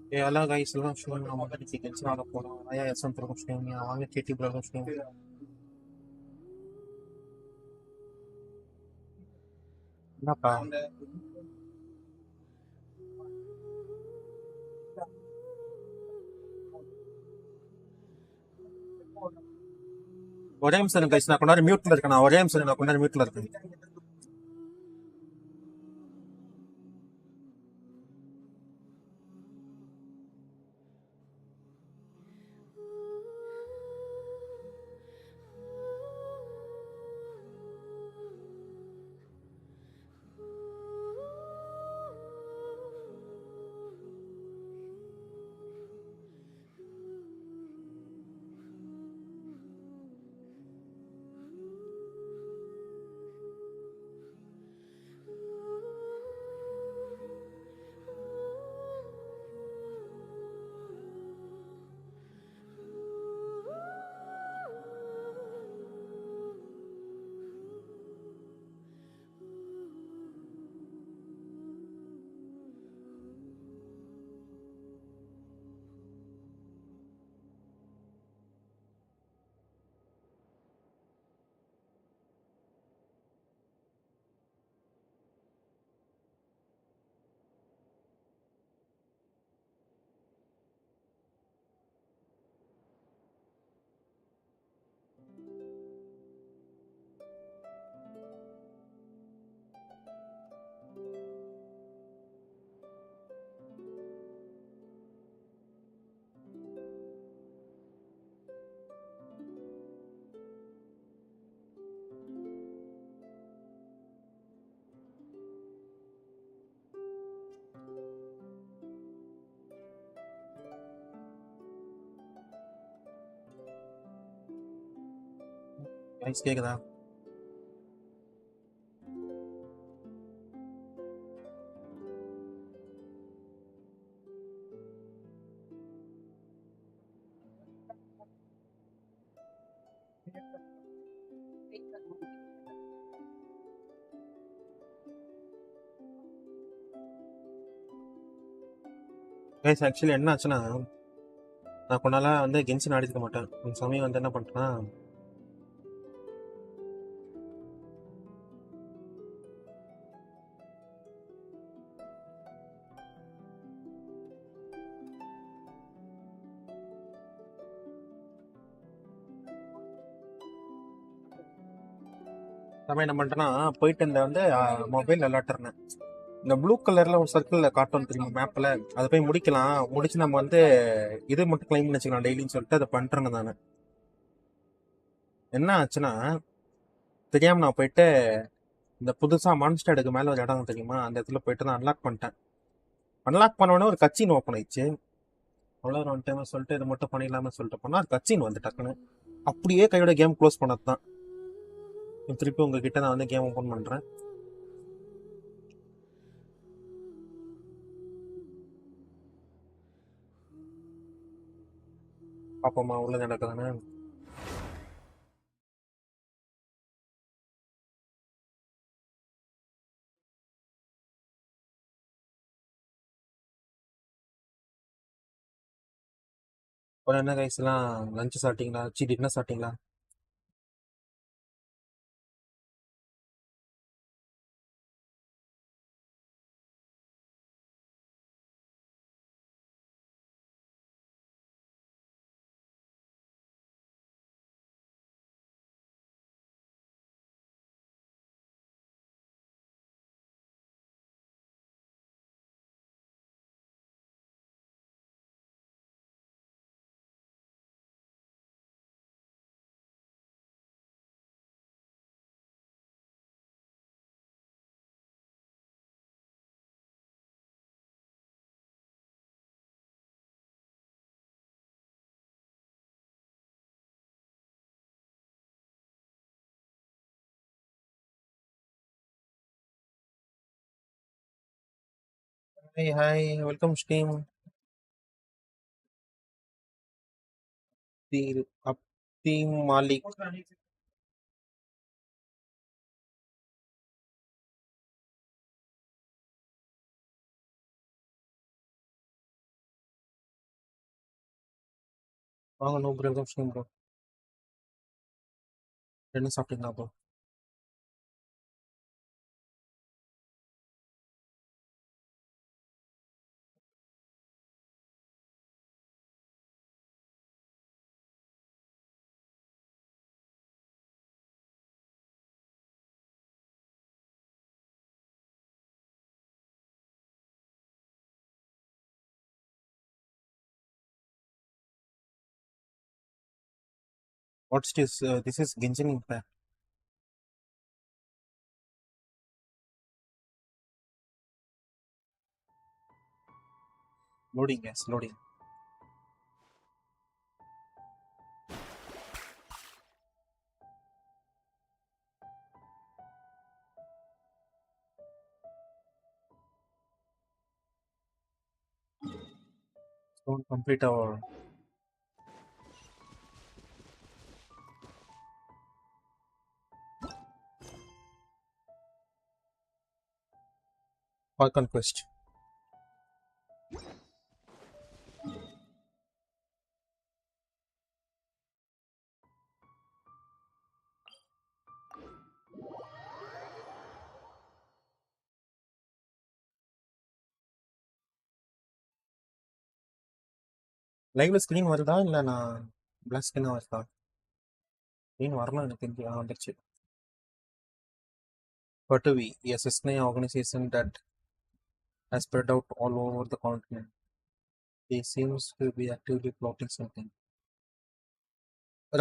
Hello guys, welcome to my channel. I am Sam from Australia. I am Katie from Australia. என்னப்பா ஒரே நிமிஷம் guys, நான் கொஞ்ச நேரம் மியூட்ல இருக்கேன். ஒரே நிமிஷம், நான் கொஞ்ச நேரம் மியூட்ல இருக்கேன். கைஸ் கேக்குதா? கைஸ் ஆக்சுவலி என்ன ஆச்சுன்னா, நான் கொஞ்ச நாளா வந்து கென்ஷன் ஆடிருக்க மாட்டேன். இந்த சமயம் வந்து என்ன பண்ணிட்டேன்னா, என்ன பண்ணிட்டேன்னா போயிட்டு இந்த வந்து மொபைல் விளாட்டுறேன். இந்த ப்ளூ கலர்ல ஒரு சர்க்கிள்ல காட்டும் தெரியுமா மேப்ல, அதை போய் முடிக்கலாம். முடிச்சு நம்ம வந்து இது மட்டும் கிளைம் பண்ணி வச்சுக்கலாம் டெய்லின்னு சொல்லிட்டு அதை பண்றேங்க தானே. என்ன ஆச்சுன்னா, தெரியாம நான் போயிட்டு இந்த புதுசா மான்ஸ்டர்டுக்கு மேல ஒரு இடம் தெரியுமா, அந்த இடத்துல போயிட்டு நான் அன்லாக் பண்ணிட்டேன். அன்லாக் பண்ண உடனே ஒரு கட்சின் ஓப்பன் ஆயிடுச்சு. அவ்வளோ ஒன் டைம் சொல்லிட்டு இது மட்டும் பண்ணிடலாம்னு சொல்லிட்டு போனா அது கட்சின் வந்து டக்குன்னு அப்படியே கையோட கேம் க்ளோஸ் பண்ணது தான். திருப்பி உங்ககிட்ட நான் வந்து கேம் ஓப்பன் பண்றேன். பாப்போமா உள்ள நடக்குதுன்னு. அப்புறம் என்ன கைஸ் எல்லாம் லஞ்ச் சாப்பிட்டீங்களா? டின்னர் சாப்பிட்டீங்களா? Hey, hi, welcome stream. The up team Malik. No, bro, welcome stream, bro. Something now, bro. What's this? This is Genshin Impact. Loading, yes, loading. Don't complete our all conquest. Live screen வருதா இல்ல நான் black screen வருதா? Screen வரல எனக்கு தெரிஞ்சு வந்துருச்சு. Patavi, a Cisne organization that has spread out all over the continent. They seems to be actively plotting something.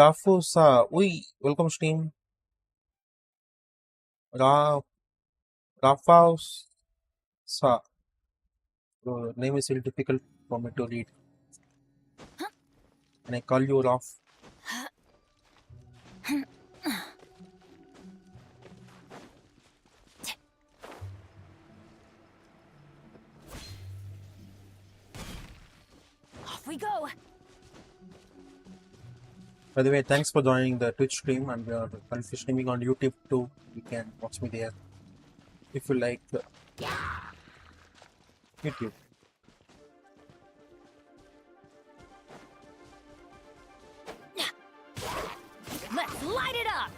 Rafu Sa, welcome stream. Ra Rafa Sa, the name is very difficult for me to read. And I call you Raf. Off we go. By the way, thanks for joining the Twitch stream, and we are currently streaming on YouTube too. You can watch me there if you like YouTube. Let's light it up.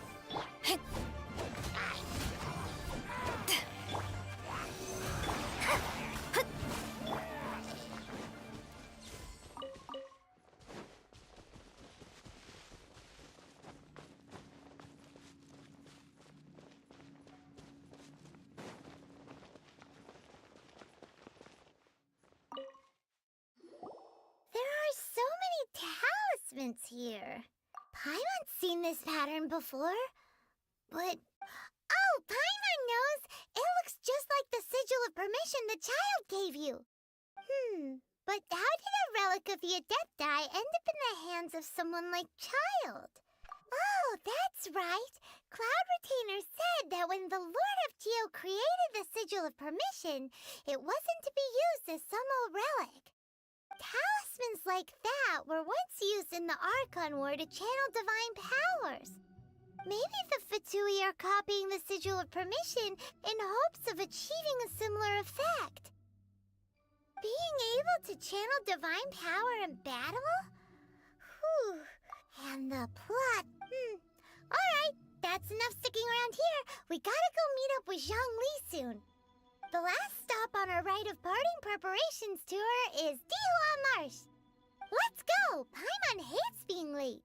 There are so many talismans here. Paimon's seen this pattern before, but... Oh, Paimon knows! It looks just like the sigil of permission the child gave you. But how did a relic of the Adepti end up in the hands of someone like Child? Oh, that's right. Cloud Retainer said that when the Lord of Geo created the sigil of permission, it wasn't to be used as some old relic. Talismans like that were once used in the Archon War to channel divine powers. Maybe the Fatui are copying the Sigil of Permission in hopes of achieving a similar effect. Being able to channel divine power in battle? Whew. And the plot. Alright, that's enough sticking around here. We gotta go meet up with Zhongli soon. The last stop on our rite of parting preparations tour is Dihua Marsh. Let's go! Paimon hates being late.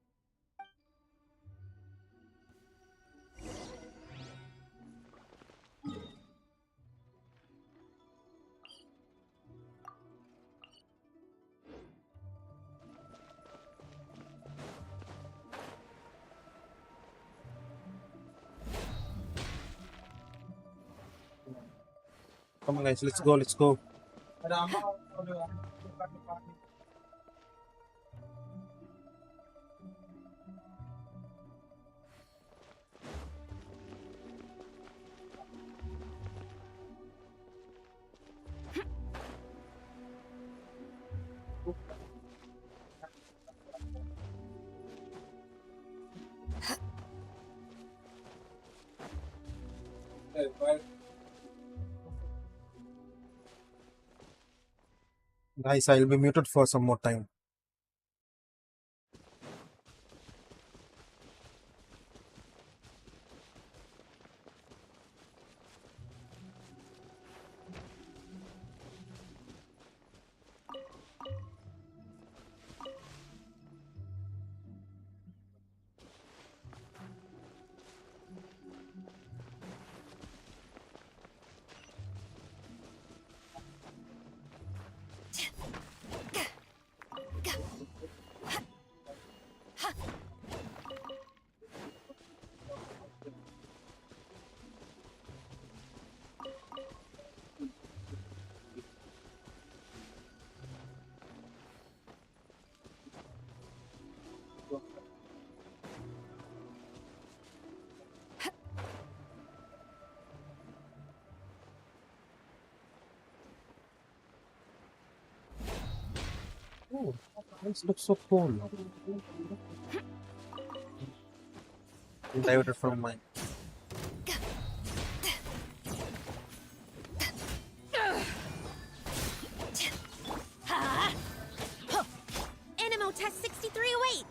Come on, guys, let's go, let's go. Guys, I'll be muted for some more time. Oh, this looks so cool. Diverted from mine. Animo test 6308.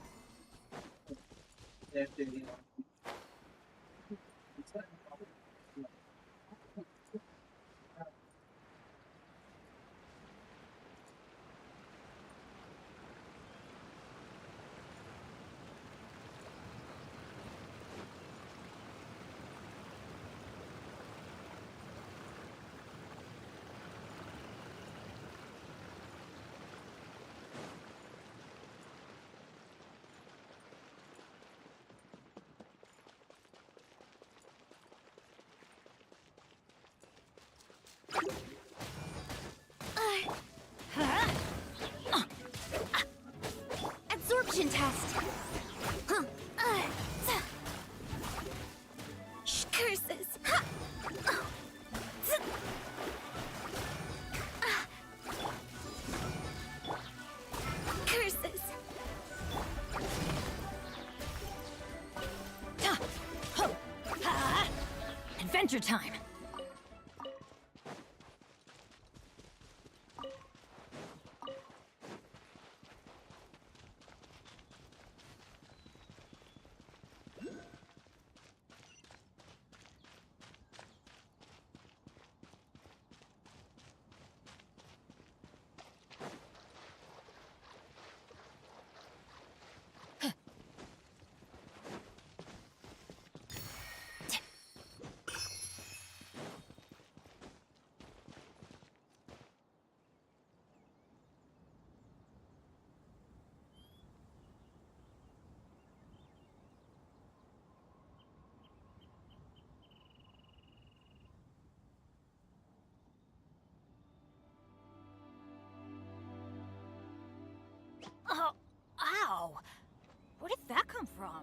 Absorption test. Curses. Curses. Adventure time. Oh, ow! Where did that come from?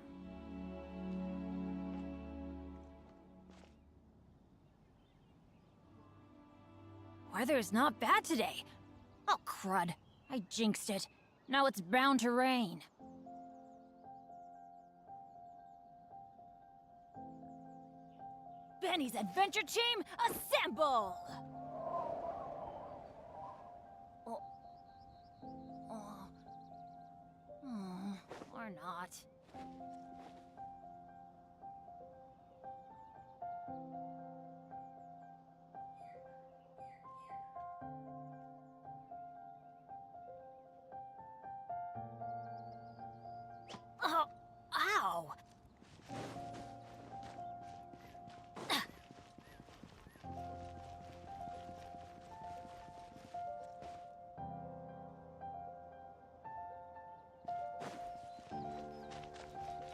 Weather's not bad today. Oh, crud. I jinxed it. Now it's bound to rain. Benny's adventure team, assemble! Oh. Or not. Oh, ow!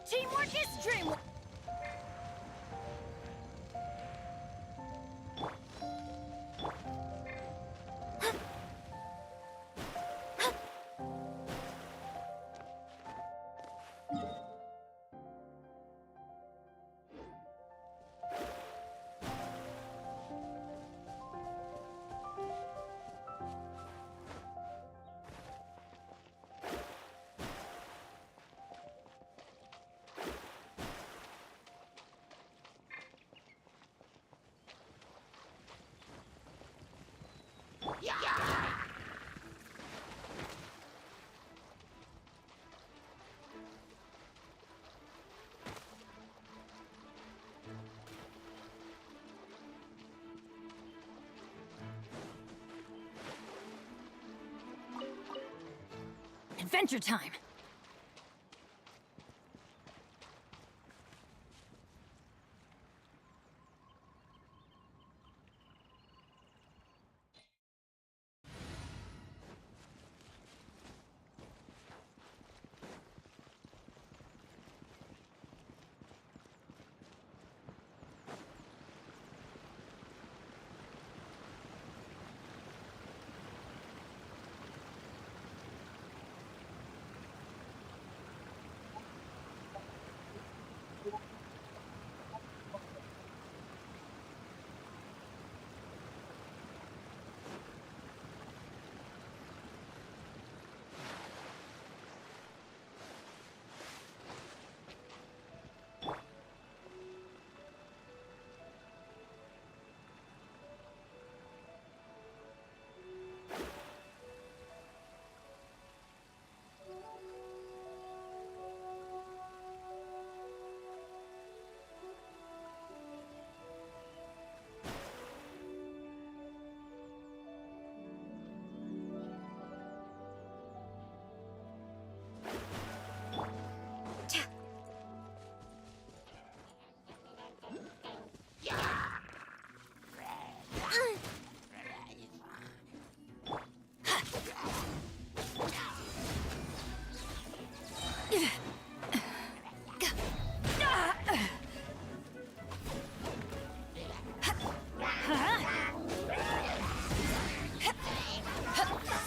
Teamwork is dreamwork! Adventure time!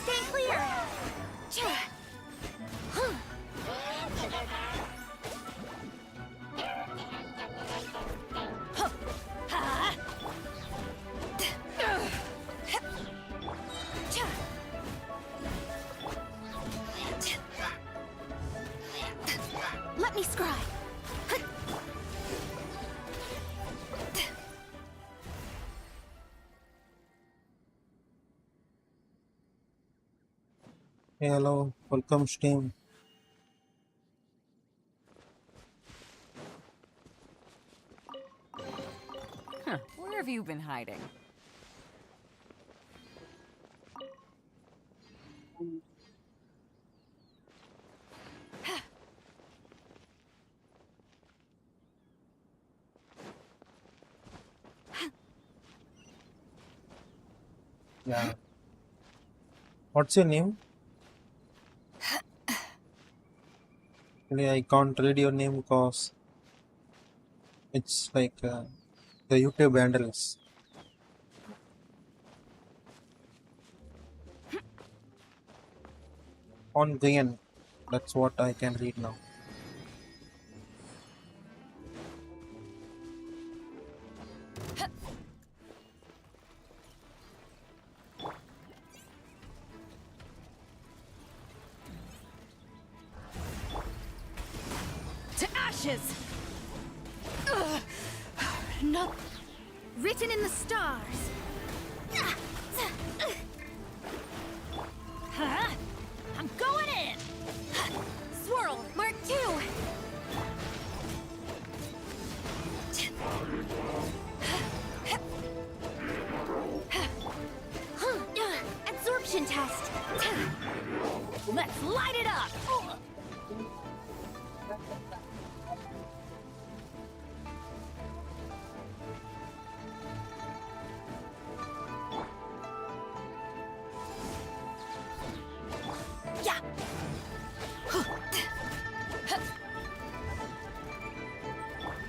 Stay clear! Let me scry. Hey, hello, welcome stream. Huh, where have you been hiding? Yeah. What's your name? Actually, I can't read your name because it's like the YouTube handle is. On Guyan. That's what I can read now. To ashes! Ugh. Not written in the stars. Huh? I'm going in! Swirl, Mark 2! Absorption test! Let's light it up! Yeah!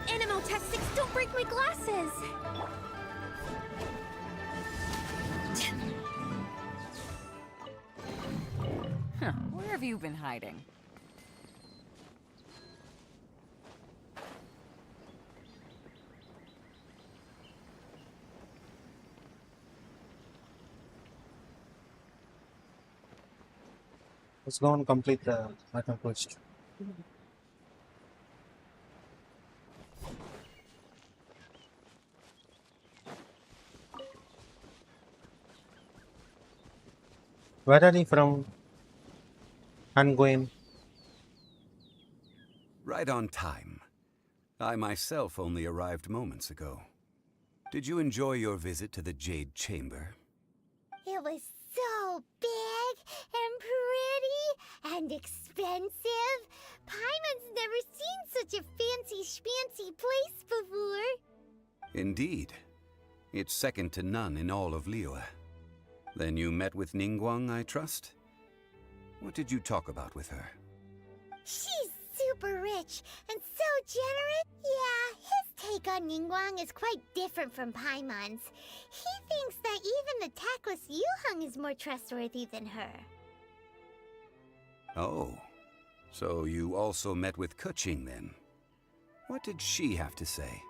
Animal test 6, don't break my glasses! Huh, where have you been hiding? Let's go and complete the item quest. Where are you from? Ongoing. Right on time. I myself only arrived moments ago. Did you enjoy your visit to the Jade Chamber? It was so big and pretty and expensive. Paimon's never seen such a fancy schmancy place before. Indeed. It's second to none in all of Liyue. Then you met with Ningguang, I trust? What did you talk about with her? She's super rich and so generous. Yeah, his take on Ningguang is quite different from Paimon's. He thinks that even the tactless Yuheng is more trustworthy than her. Oh, so you also met with Keqing then? What did she have to say?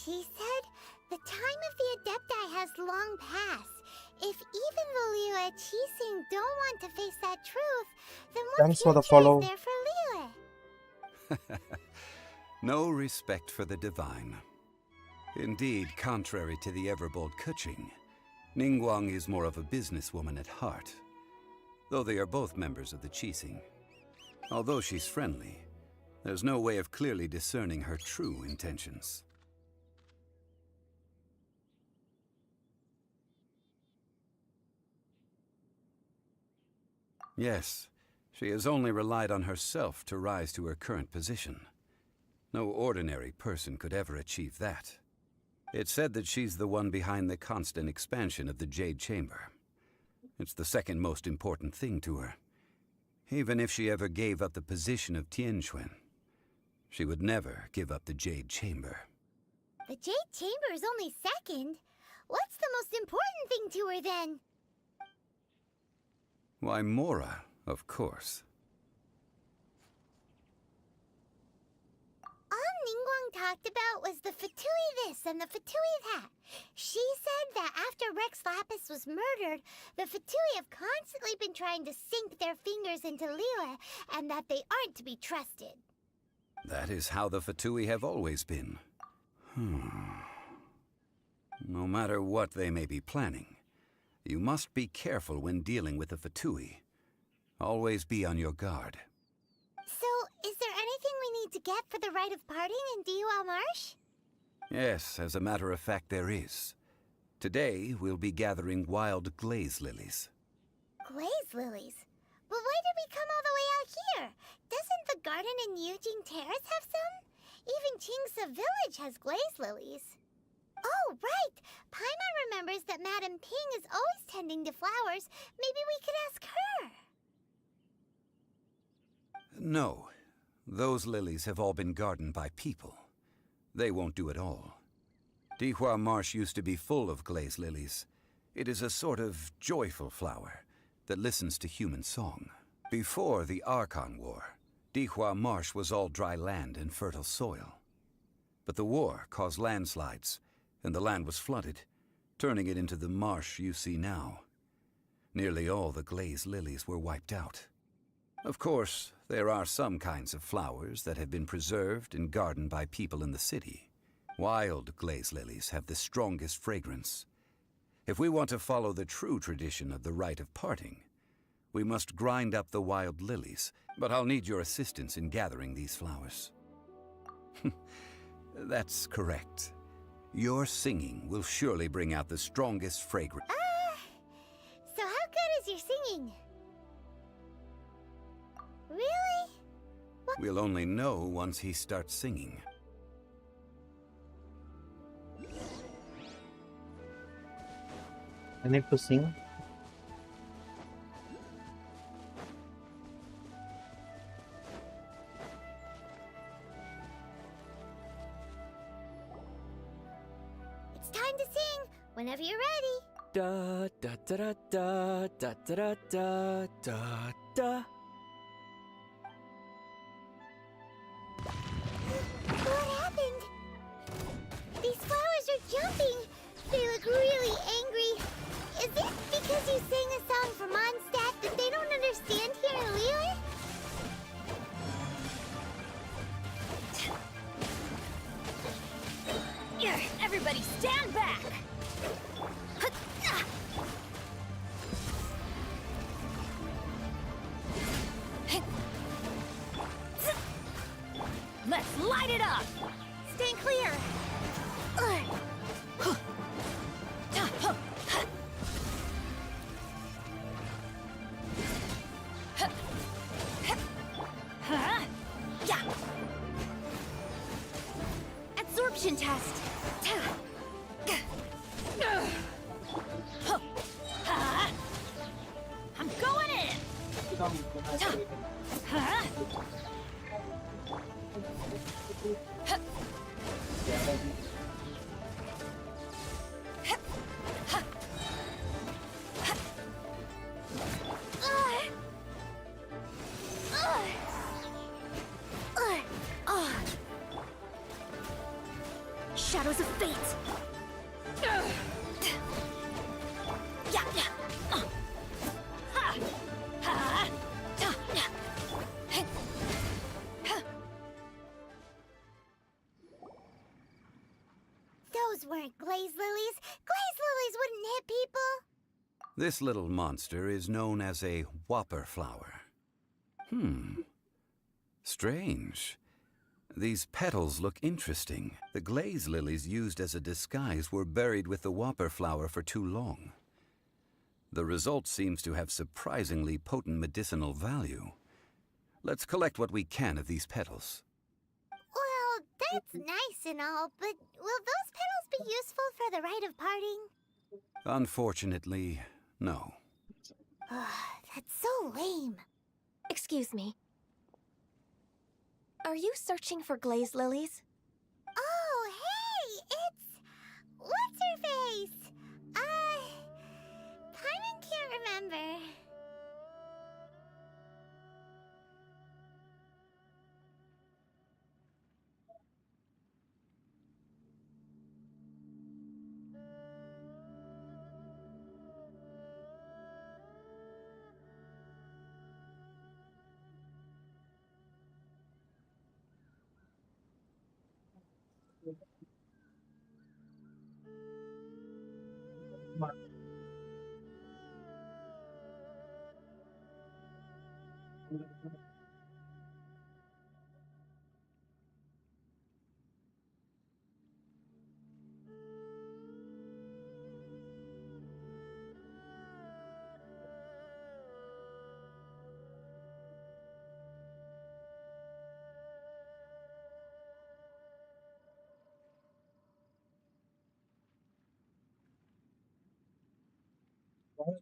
She said the time of the Adepti has long passed. If even the Liyue Qixing don't want to face that truth, then what Thanks for the future follow. is there for Liyue? No respect for the divine. Indeed, contrary to the ever-bold Keqing, Ningguang is more of a businesswoman at heart, though they are both members of the Qixing. Although she's friendly, there's no way of clearly discerning her true intentions. Yes, she has only relied on herself to rise to her current position. No ordinary person could ever achieve that. It's said that she's the one behind the constant expansion of the Jade Chamber. It's the second most important thing to her. Even if she ever gave up the position of Tianquan, she would never give up the Jade Chamber. The Jade Chamber is only second. What's the most important thing to her then? Why, Mora, of course. All Ningguang talked about was the Fatui this and the Fatui that. She said that after Rex Lapis was murdered, the Fatui have constantly been trying to sink their fingers into Liyue, and that they aren't to be trusted. That is how the Fatui have always been. No matter what they may be planning, you must be careful when dealing with the Fatui. Always be on your guard. So, is there anything we need to get for the rite of parting in Dihua Marsh? Yes, as a matter of fact, there is. Today, we'll be gathering wild glaze lilies. Glaze lilies? But why did we come all the way out here? Doesn't the garden in Yujing Terrace have some? Even Qingse Village has glaze lilies. Oh, right! Paimon remembers that Madame Ping is always tending to flowers. Maybe we could ask her. No, those lilies have all been gardened by people. They won't do it all. Dihua Marsh used to be full of glaze lilies. It is a sort of joyful flower that listens to human song. Before the Archon War, Dihua Marsh was all dry land and fertile soil. But the war caused landslides, and the land was flooded, turning it into the marsh you see now. Nearly all the glaze lilies were wiped out. Of course, there are some kinds of flowers that have been preserved and gardened by people in the city. Wild glaze lilies have the strongest fragrance. If we want to follow the true tradition of the rite of parting, we must grind up the wild lilies, but I'll need your assistance in gathering these flowers. That's correct. Your singing will surely bring out the strongest fragrance. So how good is your singing? Really? We'll only know once he starts singing. I need to sing. It's time to sing. Whenever you're ready. Da da da da da da da da da da. What happened? These flowers are jumping. They look really angry. Is it because you sang a song for Mondstadt that they don't understand here in Liyue? Everybody stand back! Let's light it up! Stand clear. test. I'm going in. Shadows of fate. Those weren't glaze lilies. Glaze lilies wouldn't hit people. This little monster is known as a whopper flower. Strange. These petals look interesting. The glaze lilies used as a disguise were buried with the whopper flower for too long. The result seems to have surprisingly potent medicinal value. Let's collect what we can of these petals. Well, that's nice and all, but will those petals be useful for the rite of parting? Unfortunately, no. That's so lame. Excuse me. Are you searching for glaze lilies? Oh, hey! It's... What's-her-face? Paimon can't remember.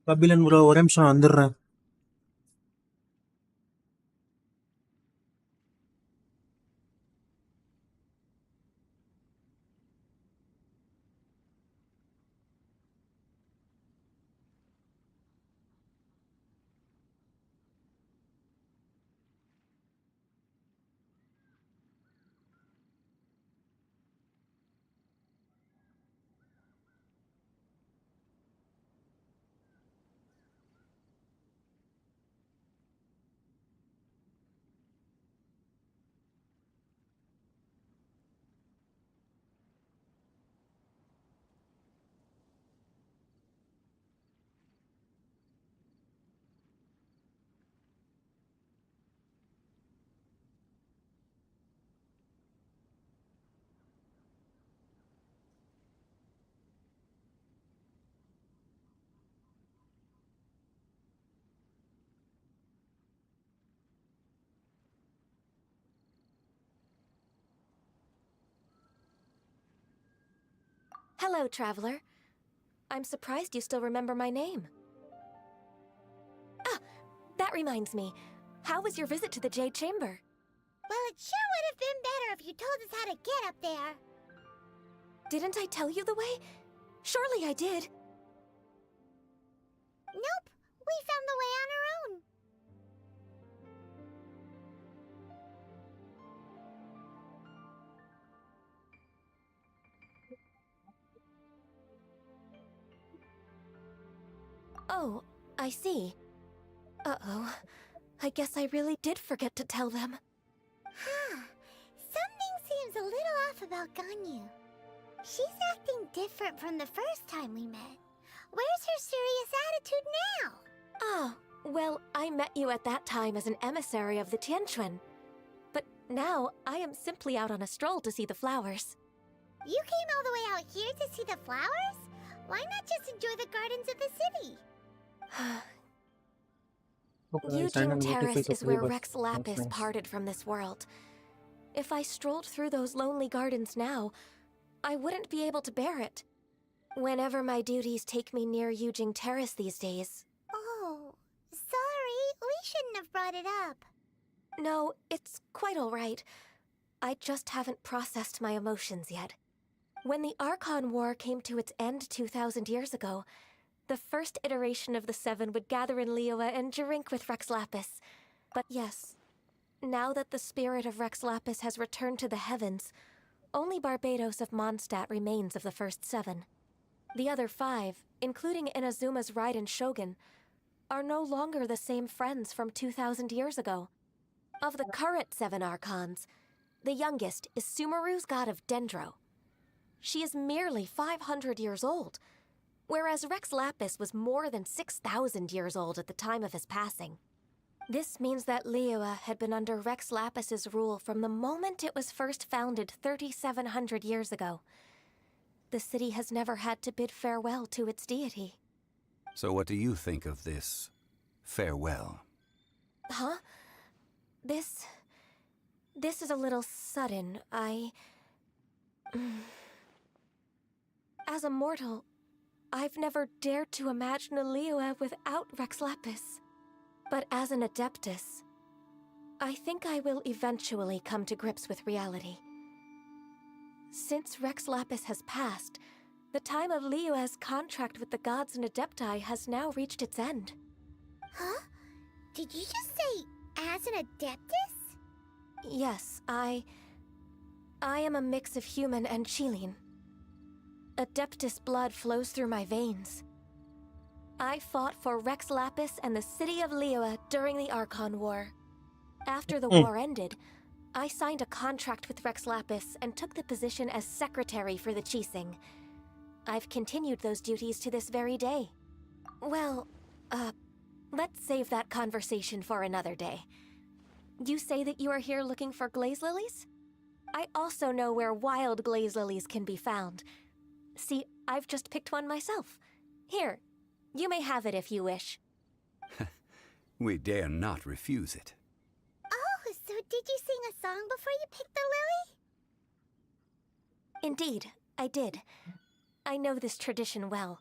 Kabilan bro ஒரே நிமிஷம் வந்துடுறேன். Hello, traveler. I'm surprised you still remember my name. Ah, that reminds me. How was your visit to the Jade Chamber? Well, it sure would have been better if you told us how to get up there. Didn't I tell you the way? Surely I did. Nope, we found the way on our own. Oh, I see. Uh-oh. I guess I really did forget to tell them. Something seems a little off about Ganyu. She's acting different from the first time we met. Where's her serious attitude now? Oh, well, I met you at that time as an emissary of the Tianquan. But now, I am simply out on a stroll to see the flowers. You came all the way out here to see the flowers? Why not just enjoy the gardens of the city? Eugene Terrace is where Rex Lapis parted from this world. If I strolled through those lonely gardens now, I wouldn't be able to bear it. Whenever my duties take me near Yujing Terrace these days. Oh, sorry. We shouldn't have brought it up. No, it's quite all right. I just haven't processed my emotions yet. When the Archon War came to its end 2,000 years ago, the first iteration of the Seven would gather in Liyue and drink with Rex Lapis. But yes, now that the spirit of Rex Lapis has returned to the heavens, only Barbados of Mondstadt remains of the first 7. The other 5, including Inazuma's Raiden Shogun, are no longer the same friends from 2,000 years ago. Of the current 7 Archons, the youngest is Sumeru's god of Dendro. She is merely 500 years old, whereas Rex Lapis was more than 6,000 years old at the time of his passing. This means that Liyue had been under Rex Lapis's rule from the moment it was first founded 3,700 years ago. The city has never had to bid farewell to its deity. So what do you think of this farewell? Huh? This is a little sudden. As a mortal, I've never dared to imagine a Liyue without Rex Lapis. But as an Adeptus, I think I will eventually come to grips with reality. Since Rex Lapis has passed, the time of Liyue's contract with the gods and Adepti has now reached its end. Huh? Did you just say, as an Adeptus? Yes, I am a mix of human and Chilean. Adeptus blood flows through my veins. I fought for Rex Lapis and the city of Liyue during the Archon War. After the war ended, I signed a contract with Rex Lapis and took the position as secretary for the Qixing. I've continued those duties to this very day. Well, let's save that conversation for another day. You say that you are here looking for glaze lilies? I also know where wild glaze lilies can be found. See, I've just picked one myself. Here, you may have it if you wish. We dare not refuse it. Oh, so did you sing a song before you picked the lily? Indeed, I did. I know this tradition well.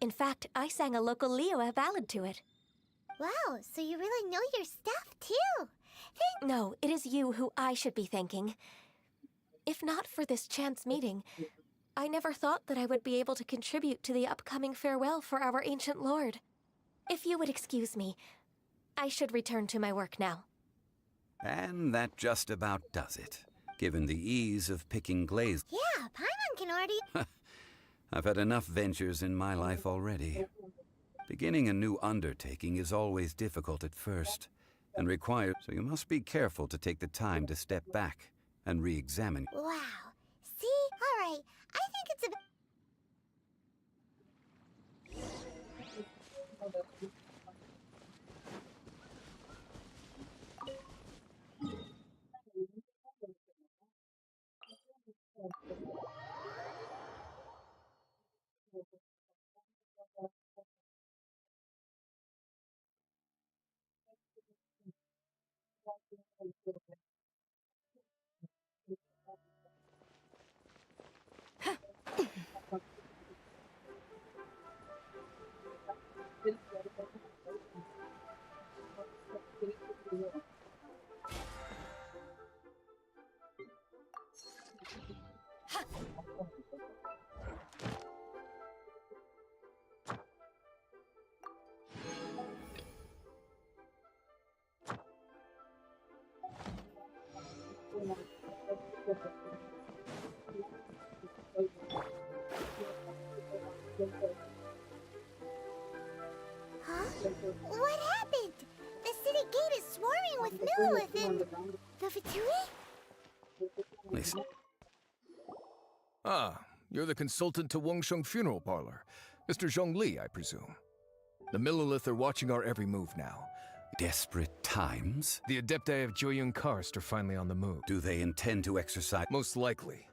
In fact, I sang a local Liyue ballad to it. Wow, so you really know your stuff, too. No, it is you who I should be thanking. If not for this chance meeting, I never thought that I would be able to contribute to the upcoming farewell for our ancient lord. If you would excuse me, I should return to my work now. And that just about does it, given the ease of picking glaze. Yeah, Paimon can already... I've had enough ventures in my life already. Beginning a new undertaking is always difficult at first, and requires, so you must be careful to take the time to step back and re-examine. Wow. See? Alright, I think it's a... Huh? What happened? The city gate is swarming with Millilith and... the Fatui? Listen. Ah, you're the consultant to Wengsheng Funeral Parlor. Mr. Zhongli, I presume. The Millilith are watching our every move now. Desperate times? The Adepti of Joyun Karst are finally on the move. Do they intend to exercise? Most likely.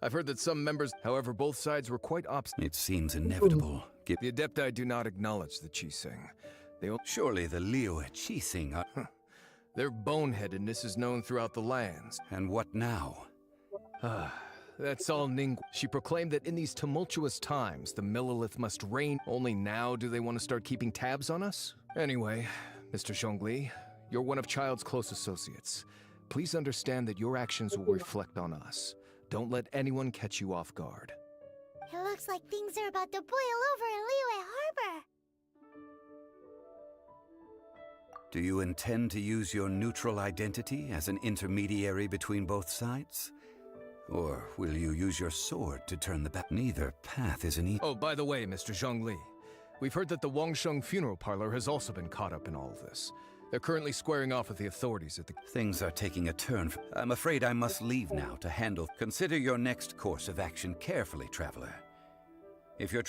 I've heard that some members, however, both sides were quite obstinate. It seems inevitable. The Adepti do not acknowledge the Qixing. Surely the Liyue Qixing are... Their boneheadedness is known throughout the lands. And what now? that's all Ning. She proclaimed that in these tumultuous times, the Millilith must reign. Only now do they want to start keeping tabs on us? Anyway, Mr. Zhongli, you're one of Child's close associates. Please understand that your actions will reflect on us. Don't let anyone catch you off guard. It looks like things are about to boil over in Liyue Harbor. Do you intend to use your neutral identity as an intermediary between both sides? Or will you use your sword to turn the back? Neither path is an easy. Oh, by the way, Mr. Zhongli, we've heard that the Wangsheng funeral parlor has also been caught up in all of this. They're currently squaring off with the authorities at the... Things are taking a turn. I'm afraid I must leave now to handle. Consider your next course of action carefully, traveler. If you're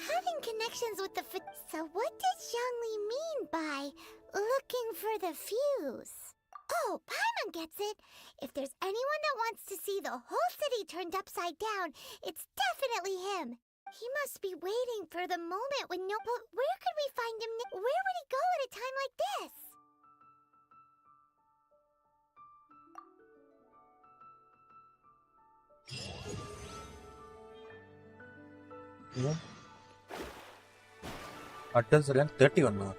Having connections with the So what did Zhongli mean by looking for the fuse? Oh, Paimon gets it. If there's anyone that wants to see the whole city turned upside down, it's definitely him. He must be waiting for the moment when no... But where could we find him? Where would he go at a time like this? Attendance rank 31 now.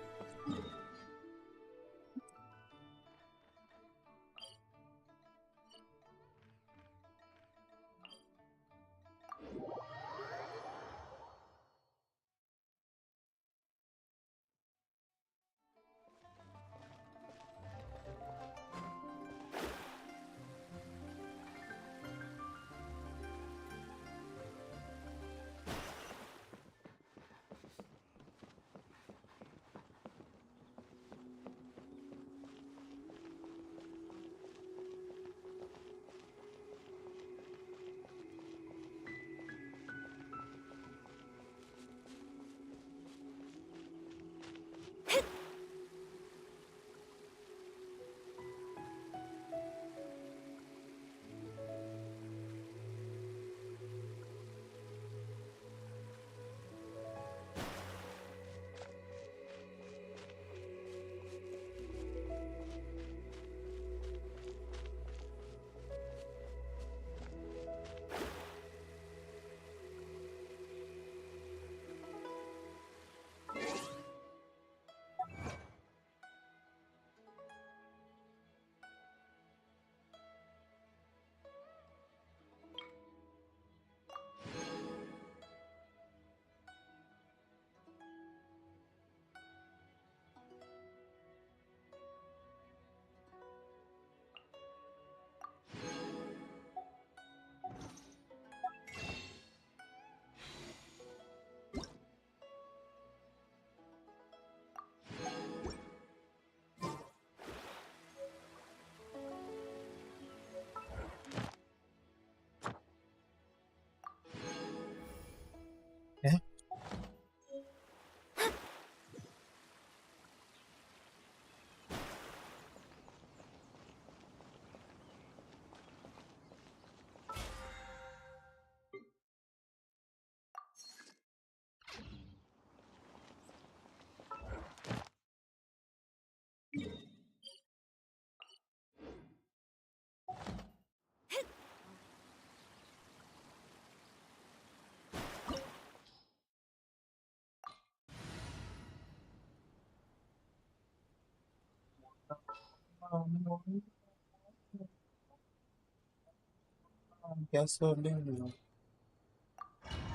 Gasoline.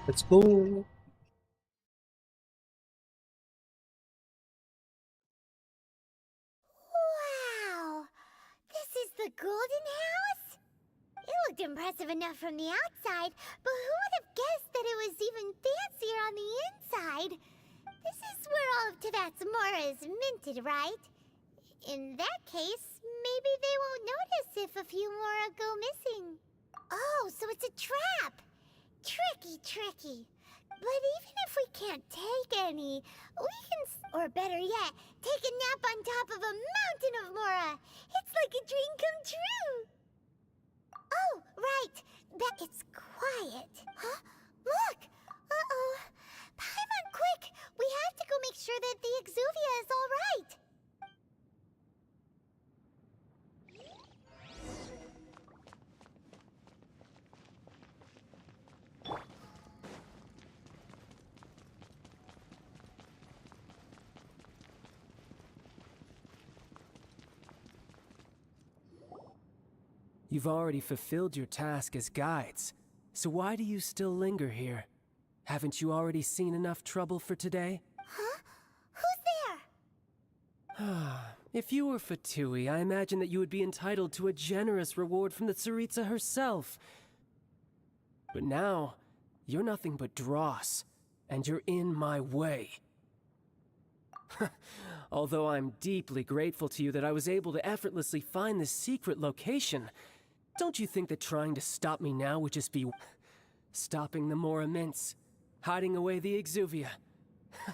Let's go. Wow! This is the Golden House? It looked impressive enough from the outside, but who would have guessed that it was even fancier on the inside? This is where all of Teyvat's Mora is minted, right? In that case, maybe they won't notice if a few Mora go missing. Oh, so it's a trap! Tricky, tricky. But even if we can't take any, we can, or better yet, take a nap on top of a mountain of Mora. It's like a dream come true. Oh, right. It's quiet. Huh? Look! Uh-oh. Paimon, quick! We have to go make sure that the Exuvia is all right. You've already fulfilled your task as guides, so why do you still linger here? Haven't you already seen enough trouble for today? Huh? Who's there? If you were Fatui, I imagine that you would be entitled to a generous reward from the Tsaritsa herself. But now, you're nothing but dross, and you're in my way. Although I'm deeply grateful to you that I was able to effortlessly find this secret location, don't you think that trying to stop me now would just be stopping the more immense, hiding away the exuvia? So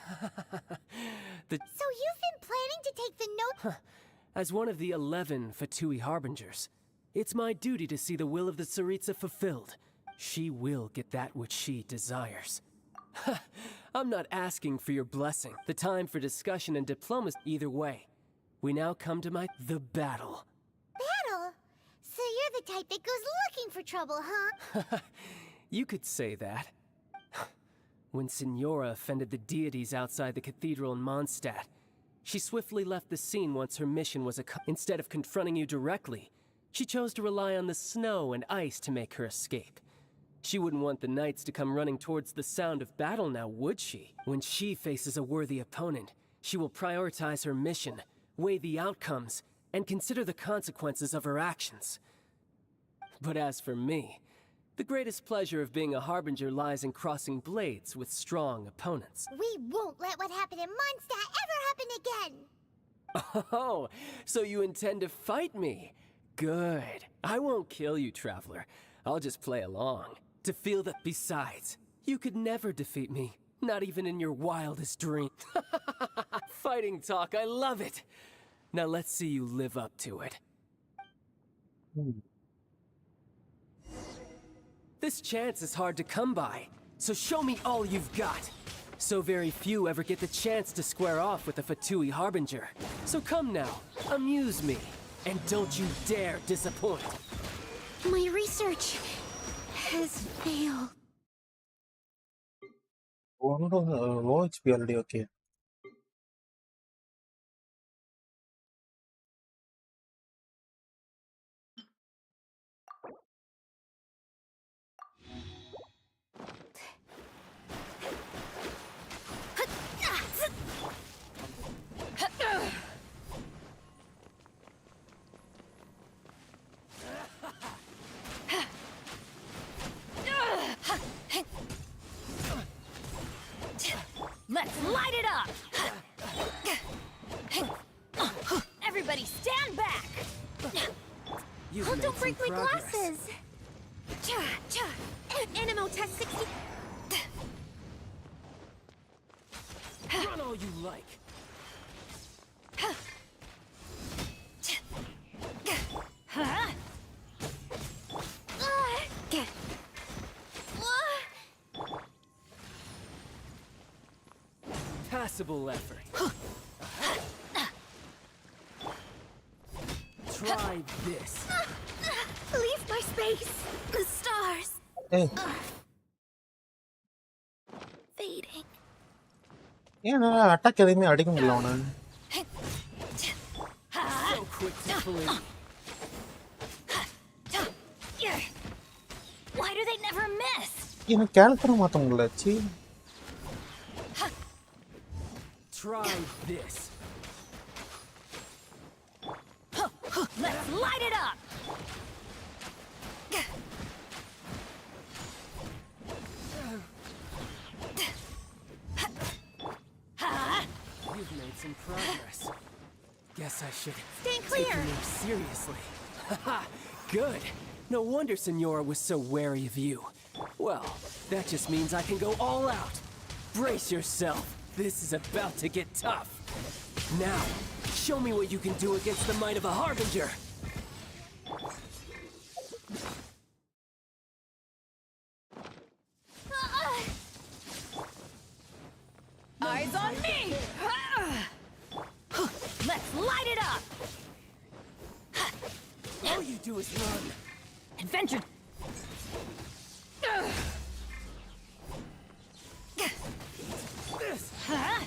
you've been planning to take the note? As one of the 11 Fatui Harbingers, it's my duty to see the will of the Tsaritsa fulfilled. She will get that which she desires. I'm not asking for your blessing. The time for discussion and diplomacy either way. We now come to the battle. Battle? So you're the type that goes looking for trouble, huh? You could say that. When Signora offended the deities outside the cathedral in Mondstadt, she swiftly left the scene once her mission was instead of confronting you directly, she chose to rely on the snow and ice to make her escape. She wouldn't want the knights to come running towards the sound of battle now, would she? When she faces a worthy opponent, she will prioritize her mission, weigh the outcomes, and consider the consequences of her actions. But as for me, the greatest pleasure of being a Harbinger lies in crossing blades with strong opponents. We won't let what happened in Mondstadt ever happen again! Oh, so you intend to fight me? Good. I won't kill you, Traveler. I'll just play along. To feel that besides, you could never defeat me. Not even in your wildest dream. Fighting talk, I love it. Now let's see you live up to it. This chance is hard to come by, so show me all you've got. So very few ever get the chance to square off with a Fatui Harbinger. So come now, amuse me, and don't you dare disappoint. My research has failed. Low HP already, okay. Let's light it up! Everybody stand back! You've Oh, made don't some break my progress. glasses! Animo test 60. Run all you like. Huh? Passable effort. Try this. Leave my space! The stars! Hey, Fading. ஏன் attack எதையுமே அடிக்க முடியல அவனை? So quick to believe. Why do they never miss? எனக்கு கேரக்டரை மாற்ற முடியல. சீ. Try this. Let's light it up! You've made some progress. Guess I should Stand take clear! you more seriously. Haha, good. No wonder Signora was so wary of you. Well, that just means I can go all out. Brace yourself. This is about to get tough. Now, show me what you can do against the might of a Harbinger. Eyes on me! Let's light it up! All you do is run. Adventure! This. Huh?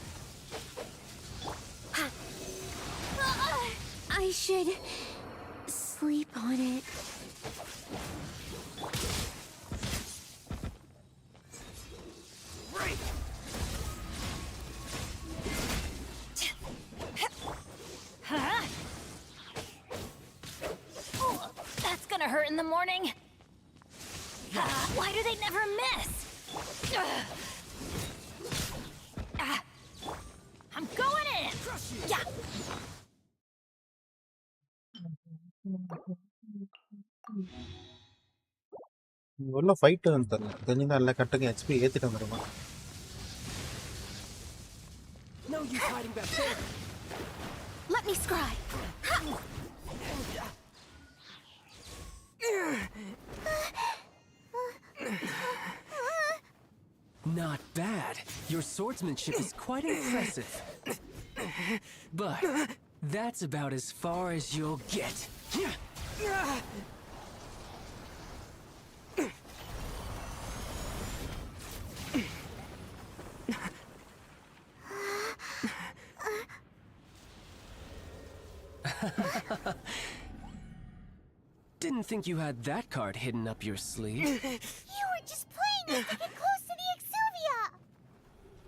I should sleep on it. in the morning. Why do they never miss? I'm going in! Yeah! உள்ள fight வந்து தெரியல தெரிஞ்சா எல்லா கட்டுக்கு HP ஏத்திட்டு வந்துருமா No use hiding back there. Let me scry. Not bad. Your swordsmanship is quite impressive. But that's about as far as you'll get. Didn't think you had that card hidden up your sleeve. You were just playing us to get close to the Exuvia!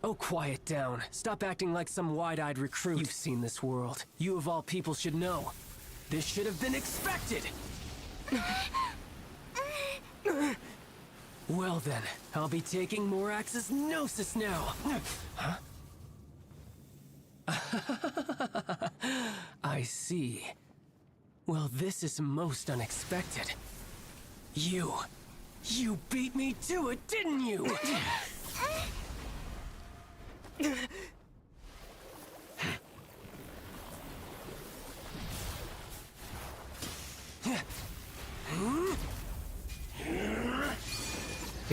Oh, quiet down. Stop acting like some wide-eyed recruit. You've seen this world. You of all people should know. This should have been expected! Well then, I'll be taking Morax's Gnosis now! Huh? I see. Well, this is most unexpected. You beat me to it, didn't you?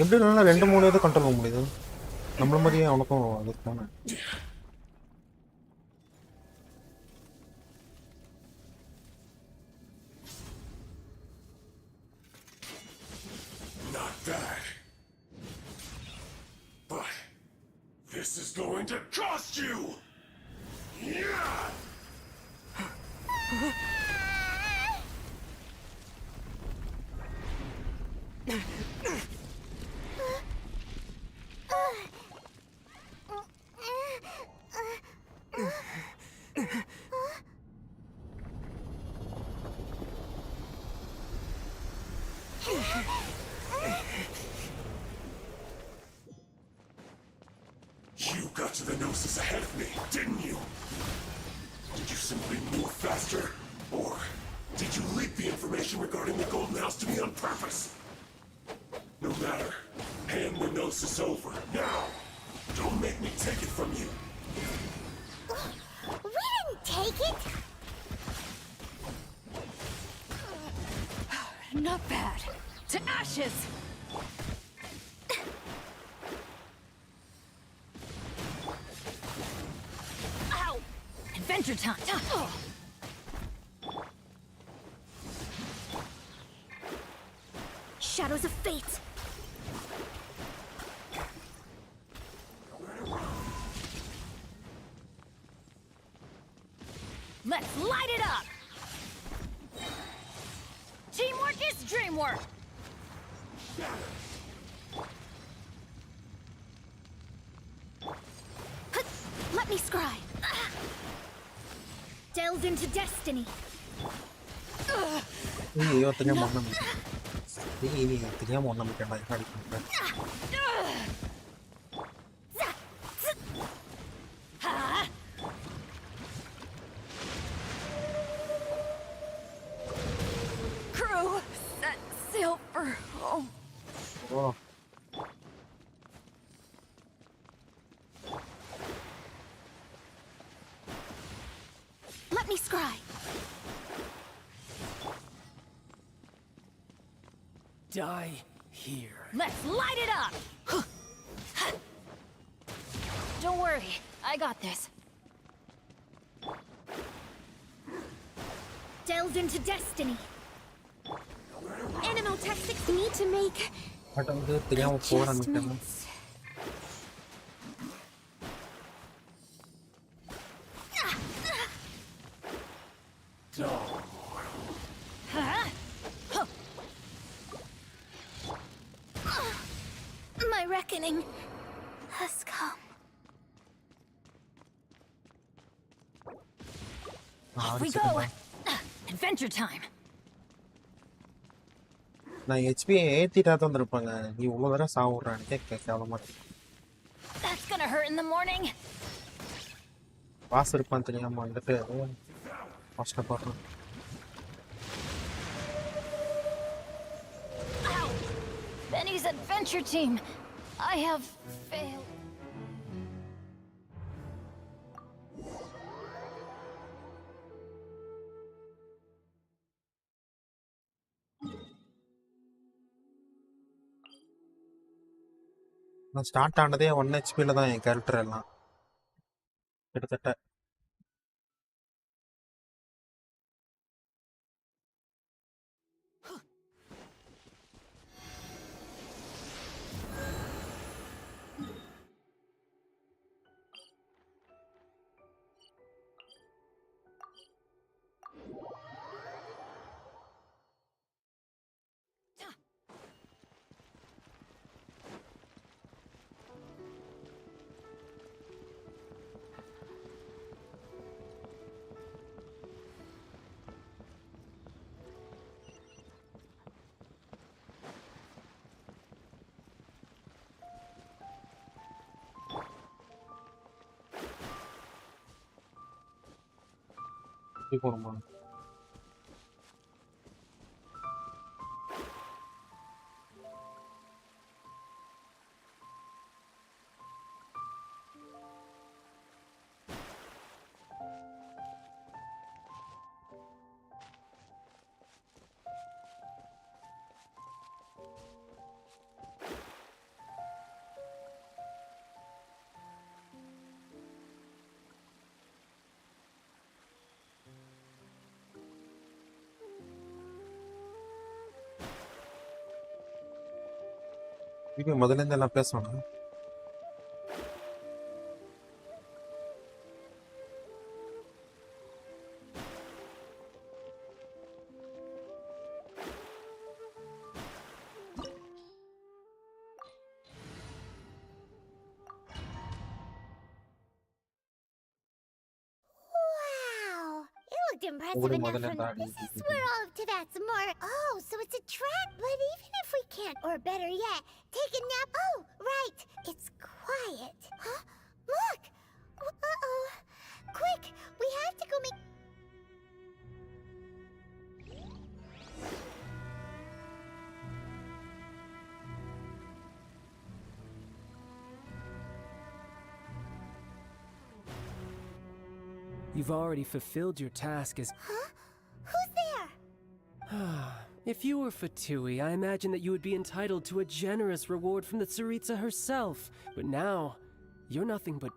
எப்படி இல்லைன்னா 2-3 இதை control பண்ண முடியுது நம்மள மாதிரியே அவனுக்கும் அது தானே Not bad. But this is going to cost you! Yeah! You got to the Gnosis ahead of me, didn't you? Did you simply move faster? Or did you leak the information regarding the Golden House to me on purpose? No matter. Hand the Gnosis over, now! Don't make me take it from you! We didn't take it! Not bad. To ashes! Ow! Adventure time! Shadows of fate. Let's light it up! Teamwork is dreamwork! Let me scry. Delve into destiny. ஐயோ தெரியாம ஒண்ணு நீ தெரியாம ஒண்ணு கேட்டா அடி பண்றேன் Crew, set sail for home. Oh Let me scry. Die here. Let's light it up! Don't worry, I got this. Delve into destiny. Animal tactics need to make but வந்து தெரியாம போறான்னு adjustments. My reckoning has come. Off we go! Adventure time! நான் ஹெச்பியை ஏத்திட்டா தான் இருப்பாங்க. நீ இவ்வளோ தடவை சாவுறான்னு கேவலமா இருக்கு. That's gonna hurt in the morning. Boss இருப்பான்னு தெரியாம வந்துட்டு கஷ்டப்படுறேன். Ow! Benny's adventure team. I have failed. நான் ஸ்டார்ட் ஆனதே 1 ஹெச்பியில் தான் என் கேரக்டர் எல்லாம் கிட்டத்தட்ட. எப்படி போகணுமா? இப்போ முதல்ல இருந்து எல்லாம் பேசணும். Wow! It looked impressive Uri enough முதல்ல from இந்த this is where all of that's more. Oh, so it's a trap. But even if we can't, or better yet, take a nap. Oh, right. It's quiet. Huh? Look! Uh-oh. Quick! We have to go make... You've already fulfilled your task as... Huh? Who's there? If you were Fatui, I imagine that you would be entitled to a generous reward from the Tsaritsa herself. But now, you're nothing but...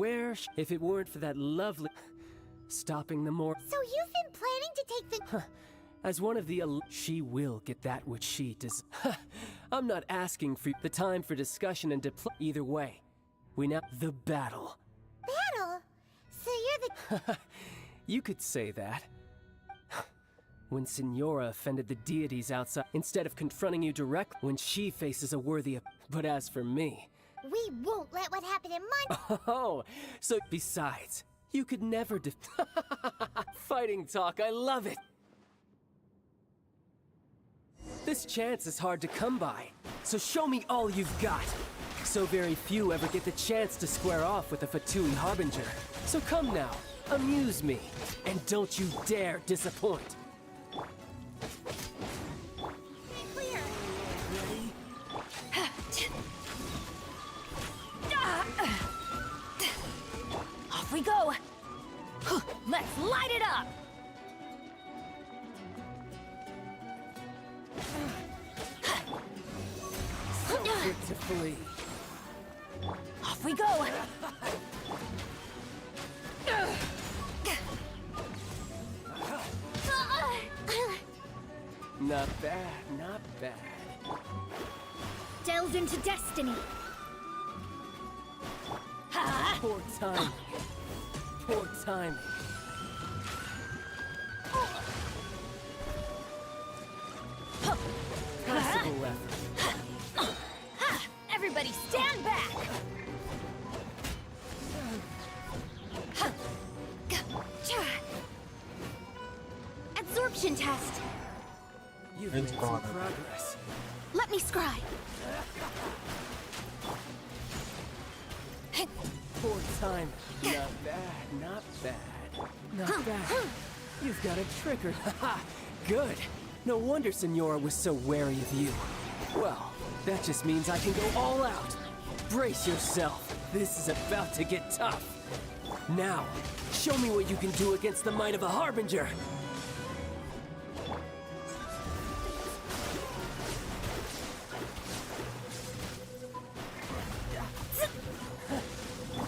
where... If it weren't for that lovely... Stopping the more... So you've been planning to take the... As one of the... She will get that which she does... I'm not asking for the time for discussion and either way. We now... The battle. Battle? So you're the... You could say that. When Signora offended the deities outside, instead of confronting you direct, when she faces a worthy... But as for me... We won't let what happened in my... Oh, so besides, you could never Fighting talk, I love it! This chance is hard to come by, so show me all you've got. So very few ever get the chance to square off with a Fatui Harbinger. So come now, amuse me, and don't you dare disappoint. Clear. Off we go. Let's light it up. So quick to flee. Off we go. Not bad, not bad. Delve into destiny. Poor timing. Poor timing. Possible effort. Everybody stand back. Absorption test. You've made some Brother. progress. Let me scry. Fourth time. Not bad, not bad. Not bad. You've got a trigger. Haha. Good. No wonder Senora was so wary of you. Well, that just means I can go all out. Brace yourself. This is about to get tough. Now, show me what you can do against the might of a Harbinger.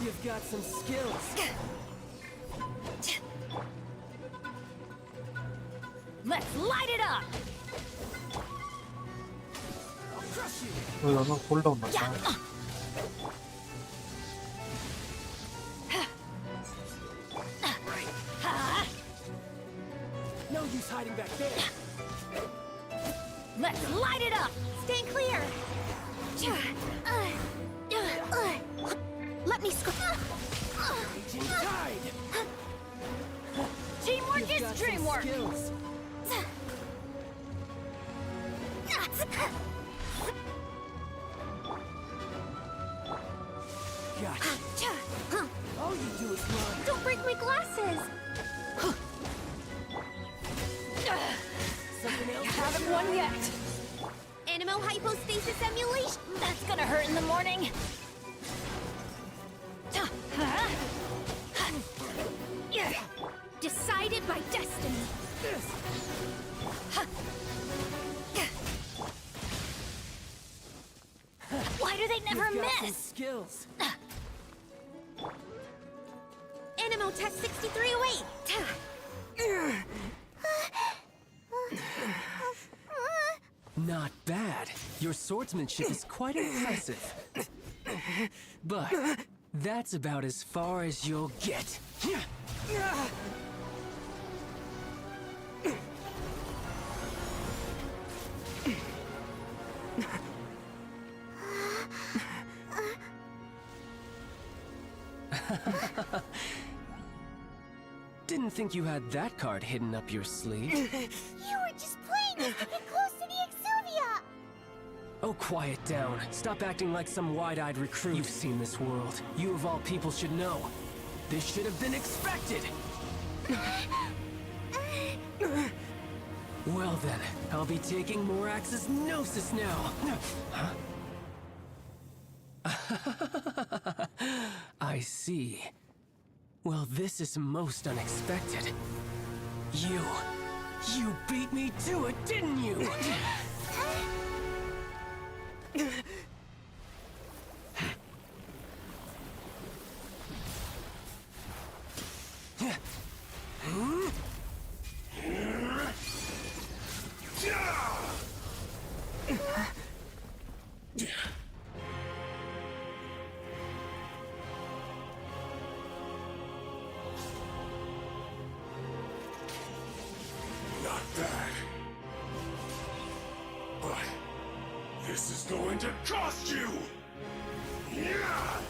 You've got some skills. Let's light it up! I'll crush you. 이거는 쿨다운 맞다. No use hiding back there. Let's light it up! Stay clear. Let me scry. Raging tide. Teamwork You've is got some dreamwork! skills. Gotcha. All you do is run. Don't break my glasses. Something else? Haven't won yet! Animo hypostasis emulation. That's gonna hurt in the morning! Decided by destiny. Why do they never You've got some miss? skills. Animo test 6308. Not bad. Your swordsmanship is quite impressive. But that's about as far as you'll get. Didn't think you had that card hidden up your sleeve. You were just playing us to get close to the Exuvia. Oh, quiet down. Stop acting like some wide-eyed recruit. You've seen this world. You of all people should know. This should have been expected! Well then, I'll be taking Morax's Gnosis now! Huh? I see. Well, this is most unexpected. You beat me to it, didn't you? Not bad. But this is going to cost you! Yeah!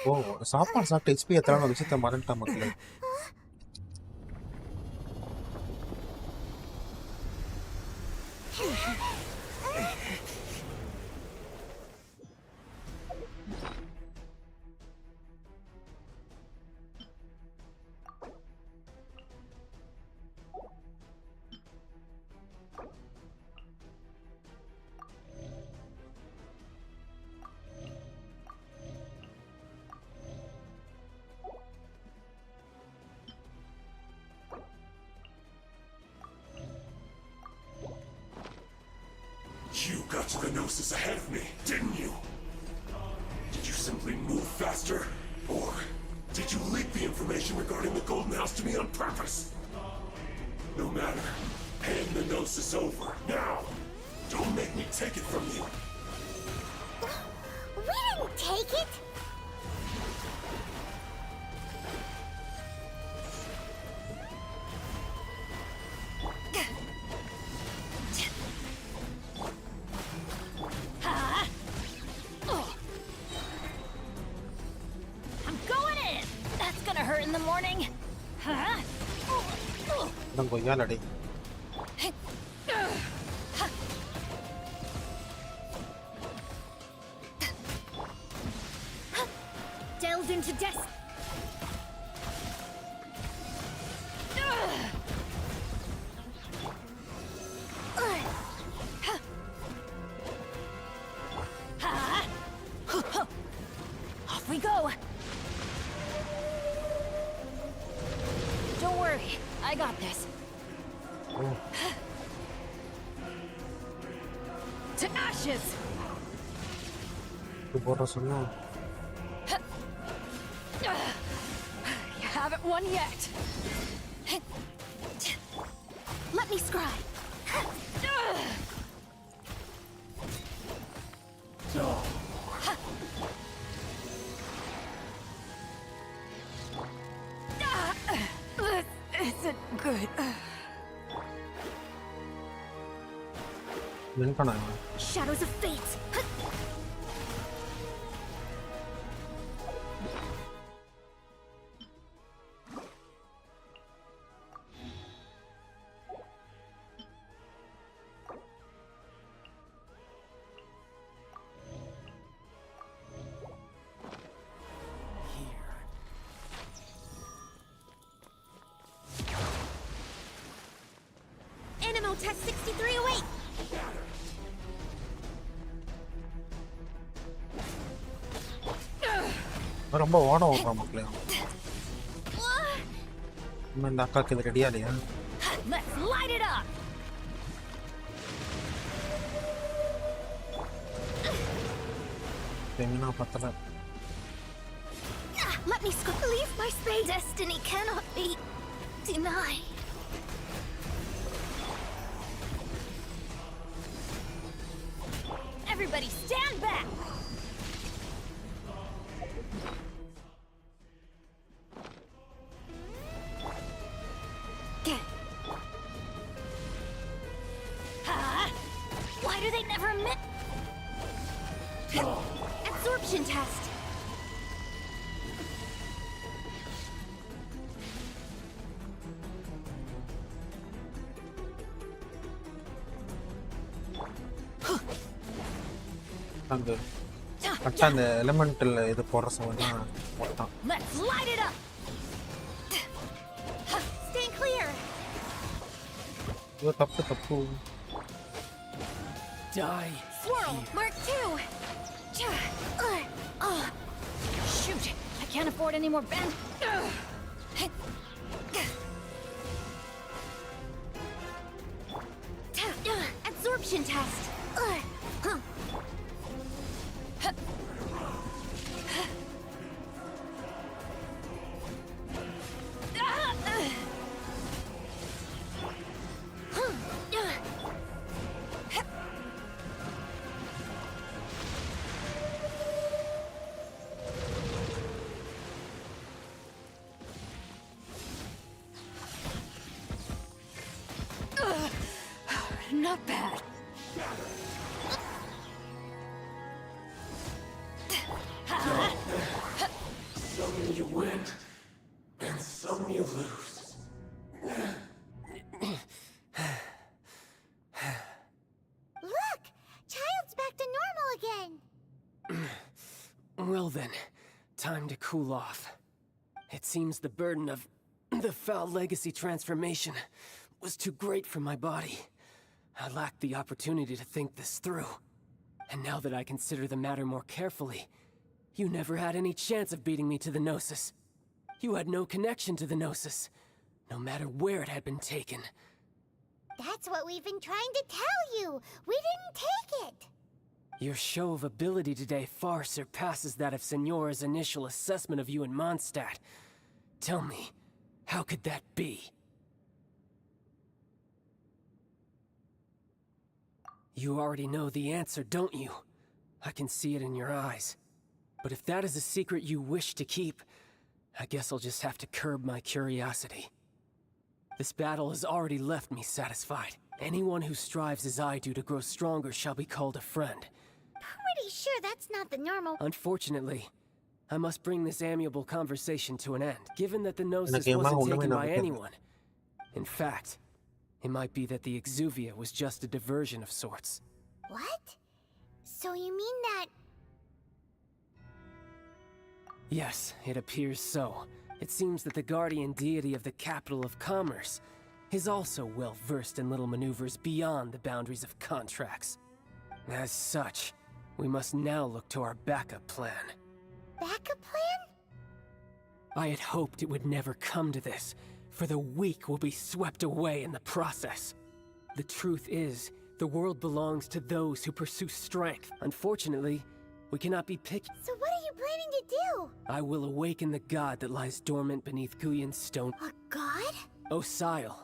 ஓ சாப்பாடு சாப்பிட்டு HP எத்தனை விஷயத்த மறந்துட்டேன் மக்களே. You got to the Gnosis ahead of me, didn't you? Did you simply move faster? Or did you leak the information regarding the Golden House to me on purpose? No matter. Hand the Gnosis over, now! Don't make me take it from you! We didn't take it. அதான் கொய்யாலடி. Delved into death. Off we go. Don't worry, I got this. To ashes. இது போடுற சொன்னா You haven't won yet. Let me scribe. This isn't good. Win பண்ணாங்க. Shadows of fate. Animo test 6308. ரொம்ப ஓட ஓடுறான் மக்களே. இன்னும் இந்த அக்காக்கு இது ரெடியா இல்லையா? Let's light it up. Femina பத்தல. Let me leave my space. Destiny cannot be denied. Everybody stand back. Why do they never admit? Absorption test. அந்த கரெக்டா அந்த எலிமெண்டல் இது போடுற சவுண்ட்லாம் போட்டான். Let's light it up. Stay clear. இது தப்பு. Die. Swirl, Mark 2. Shoot, I can't afford any more bend. Absorption test. Not bad. Some you win, and some you lose. Look! Child's back to normal again! Well then, time to cool off. It seems the burden of the foul legacy transformation was too great for my body. I lacked the opportunity to think this through. And now that I consider the matter more carefully, you never had any chance of beating me to the Gnosis. You had no connection to the Gnosis, no matter where it had been taken. That's what we've been trying to tell you! We didn't take it! Your show of ability today far surpasses that of Signora's initial assessment of you in Mondstadt. Tell me, how could that be? You already know the answer, don't you? I can see it in your eyes. But if that is a secret you wish to keep, I guess I'll just have to curb my curiosity. This battle has already left me satisfied. Anyone who strives as I do to grow stronger shall be called a friend. Pretty sure that's not the normal. Unfortunately, I must bring this amiable conversation to an end. Given that the Gnosis எனக்கு இவன் மேல wasn't ஒண்ணுமே taken by நம்பிக்கை இல்லை. anyone, In fact, it might be that the exuvia was just a diversion of sorts. What? So you mean that... Yes, it appears so. It seems that the guardian deity of the capital of commerce is also well versed in little maneuvers beyond the boundaries of contracts. As such, we must now look to our backup plan. backup plan? I had hoped it would never come to this, for the weak will be swept away in the process. The truth is, the world belongs to those who pursue strength. Unfortunately, we cannot be picky. So what are you planning to do? I will awaken the god that lies dormant beneath Guyon's stone. A god? Osile,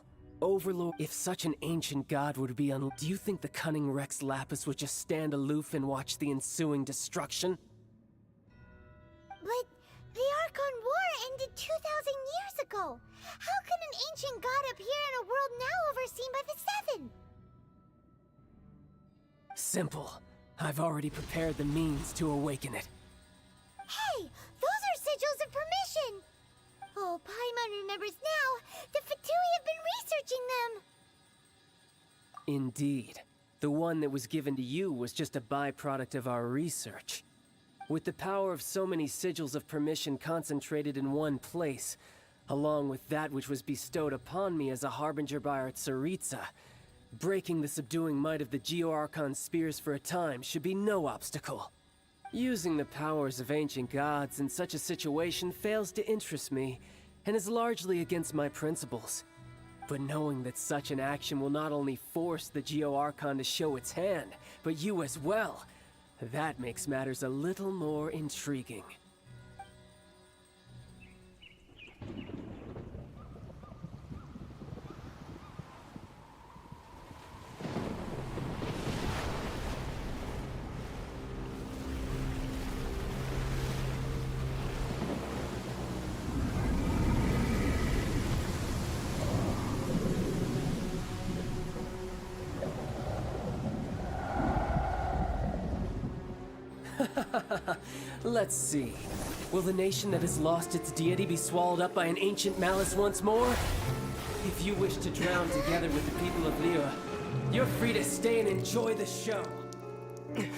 Overlord. If such an ancient god would be do you think the cunning Rex Lapis would just stand aloof and watch the ensuing destruction? But the Archon War ended 2,000 years ago. How can an ancient god appear in a world now overseen by the Seven? Simple. I've already prepared the means to awaken it. Hey, those are sigils of permission! Oh, Paimon remembers now. The Fatui have been researching them. Indeed. The one that was given to you was just a byproduct of our research. With the power of so many sigils of permission concentrated in one place, along with that which was bestowed upon me as a harbinger by our Tsaritsa, breaking the subduing might of the Geo-Archon spears for a time should be no obstacle. Using the powers of ancient gods in such a situation fails to interest me, and is largely against my principles. But knowing that such an action will not only force the Geo-Archon to show its hand, but you as well, that makes matters a little more intriguing. Let's see. Will the nation that has lost its deity be swallowed up by an ancient malice once more? If you wish to drown together with the people of Liyue, you're free to stay and enjoy the show. He's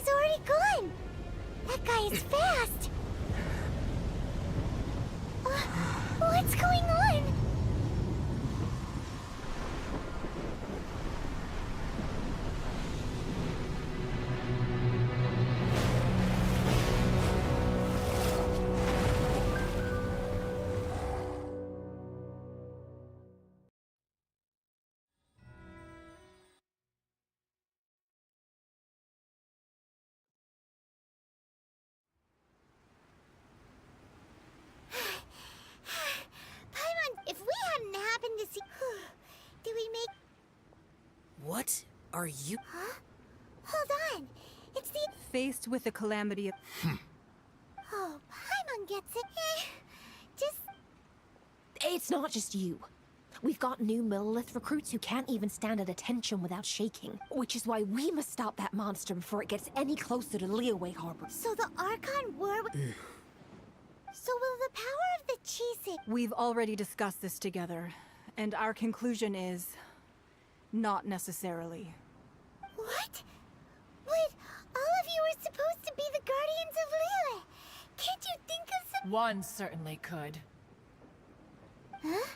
already gone. That guy is fast. What's going on? If we hadn't happened to see... Did we make... What are you? Huh? Hold on. It's the... Faced with the calamity of... Oh, Paimon gets it. Just... It's not just you. We've got new Millilith recruits who can't even stand at attention without shaking. Which is why we must stop that monster before it gets any closer to Liyue Harbor. So the Archon War... So will the power of the Chisik... We've already discussed this together, and our conclusion is... not necessarily. What? But all of you are supposed to be the Guardians of Liyue. Can't you think of some... One certainly could. Huh?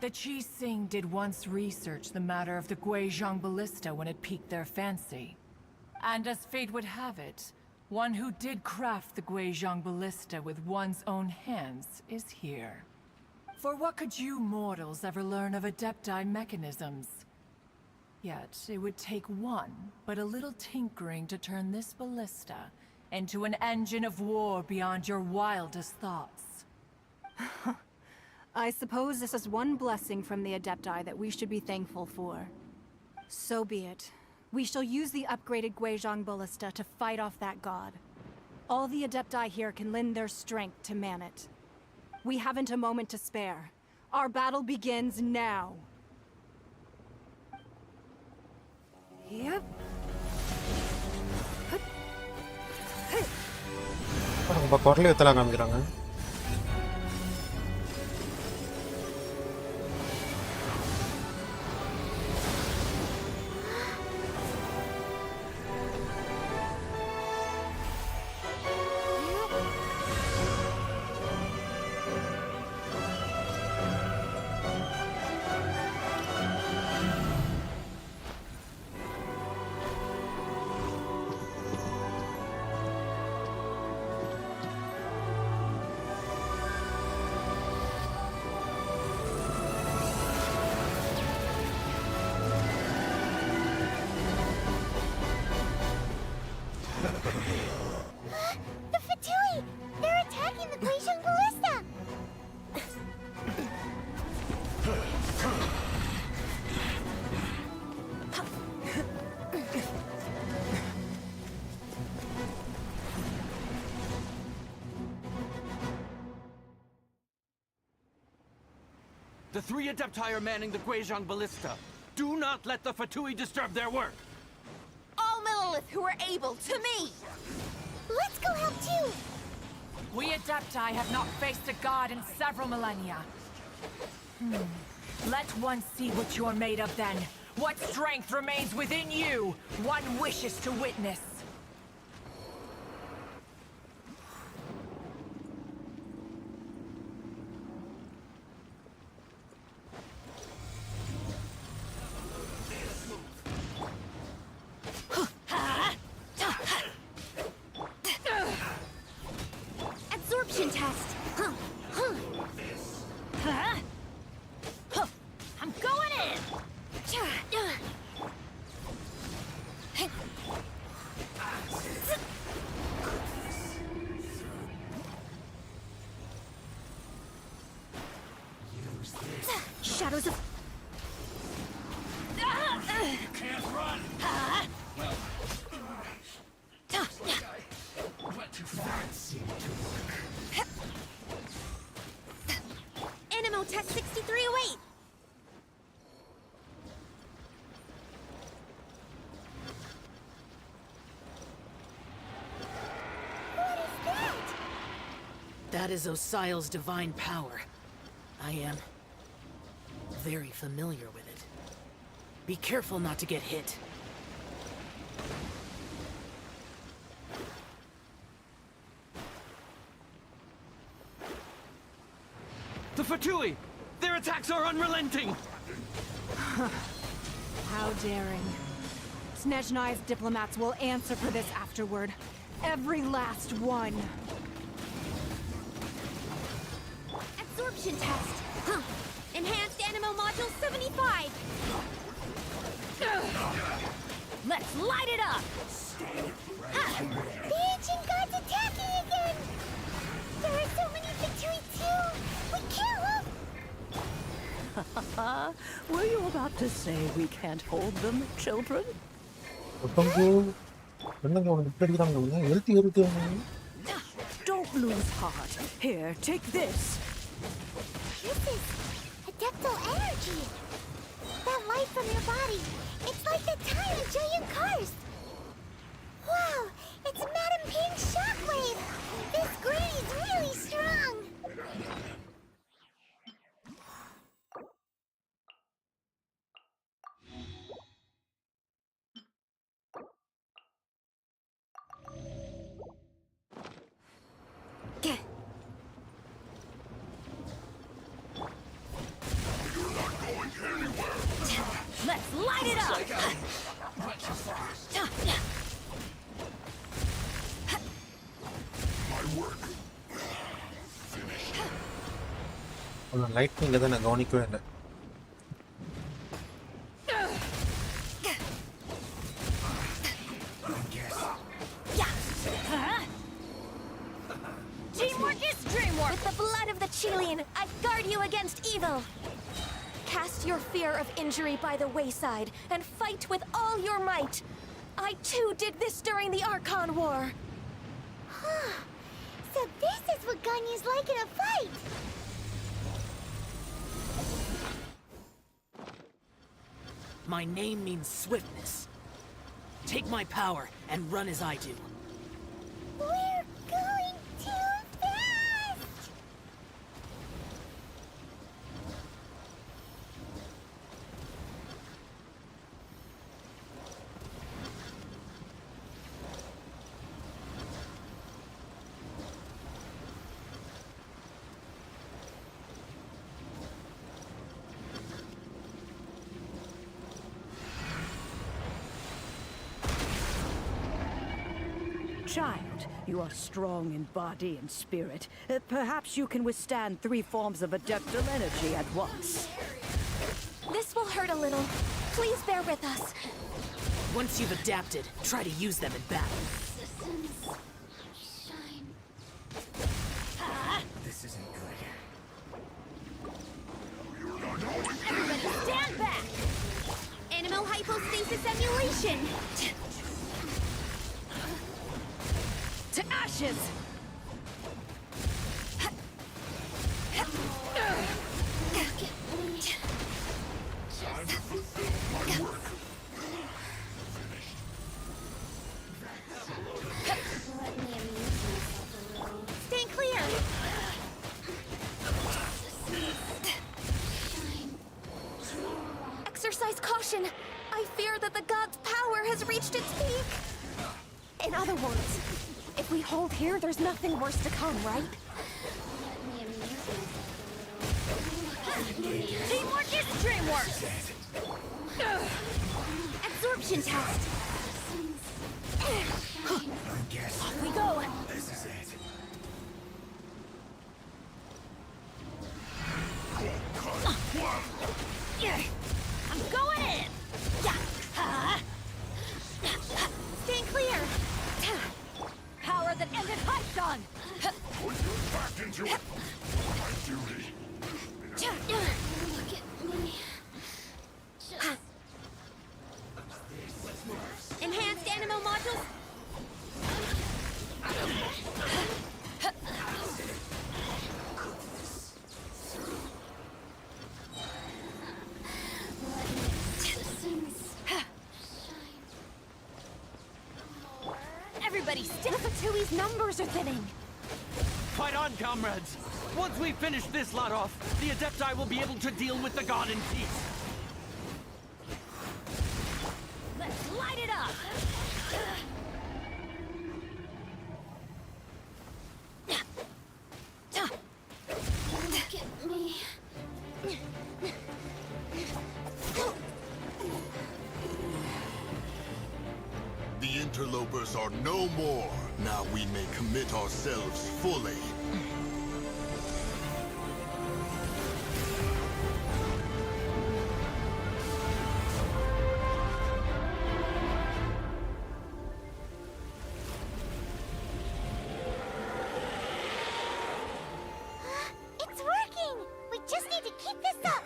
The Chi Sing did once research the matter of the Guizhong Ballista when it piqued their fancy. And as fate would have it, one who did craft the Guizhong Ballista with one's own hands is here. For what could you mortals ever learn of Adepti mechanisms? Yet, it would take one, but a little tinkering to turn this ballista into an engine of war beyond your wildest thoughts. I suppose this is one blessing from the Adepti that we should be thankful for. So be it. We shall use the upgraded Guizhong Ballista to fight off that god. All the Adepti here can lend their strength to man it. We haven't a moment to spare. Our battle begins now. Yep. நம்ம குரல் எத்தலாம் காமிக்கிறாங்க. The Fatui! They're attacking the Guizhong Ballista! The 3 Adepti are manning the Guizhong Ballista. Do not let the Fatui disturb their work. All Millilith who are able, to me! Let's go help too! We Adepti have not faced a god in several millennia. Let one see what you're made of then. What strength remains within you, one wishes to witness. Absorption test! I'm going in! Shadows of... Can't run! What too fast seem to work. Animo test 6308! What is that? That is Osial's divine power. I am very familiar with it. Be careful not to get hit. The Fatui! Their attacks are unrelenting! How daring. Snezhnai's diplomats will answer for this afterward. Every last one. Absorption test! Enhanced Animo Module 75! Let's light it up! The ancient god's attacking again! There are so many Fatui too! We can't look! Were you about to say we can't hold them, children? Don't lose heart. Here, take this. This is Adeptal energy! That light from your body, it's like the time of Julian Karst! Wow, it's Madame Ping's shockwave! This granny's really strong! Let's light it up! Lightning தான் நான் கவனிக்கவே இல்லை. Teamwork is dreamwork! With the blood of the Chilean, I guard you against evil! Cast your fear of injury by the wayside and fight with all your might! I too did this during the Archon War! So this is what Ganyu's like in a fight! My name means swiftness. Take my power and run as I do. We're going to Child, you are strong in body and spirit. Perhaps you can withstand 3 forms of adeptal energy at once. This will hurt a little. Please bear with us. Once you've adapted, try to use them in battle. This isn't good. Everybody stand back! Animal hypostasis emulation! To ashes! Time to fulfill my work. Stay clear! Exercise caution. I fear that the god's power has reached its peak. In other words, if we hold here, there's nothing worse to come, right? Teamwork is dreamwork! Absorption test! Off we go! This is it. I'm going in! Stay clear! Power that ended Python! Put your back into it. My duty. Look at me. Enhanced animal modules. Everybody stick! Fatoui's numbers are thinning. Fight on, comrades! Once we finish this lot off, the Adepti will be able to deal with the god in peace. Let's light it up! Look at me. The interlopers are no more. Now we may commit ourselves fully. It's working! We just need to keep this up!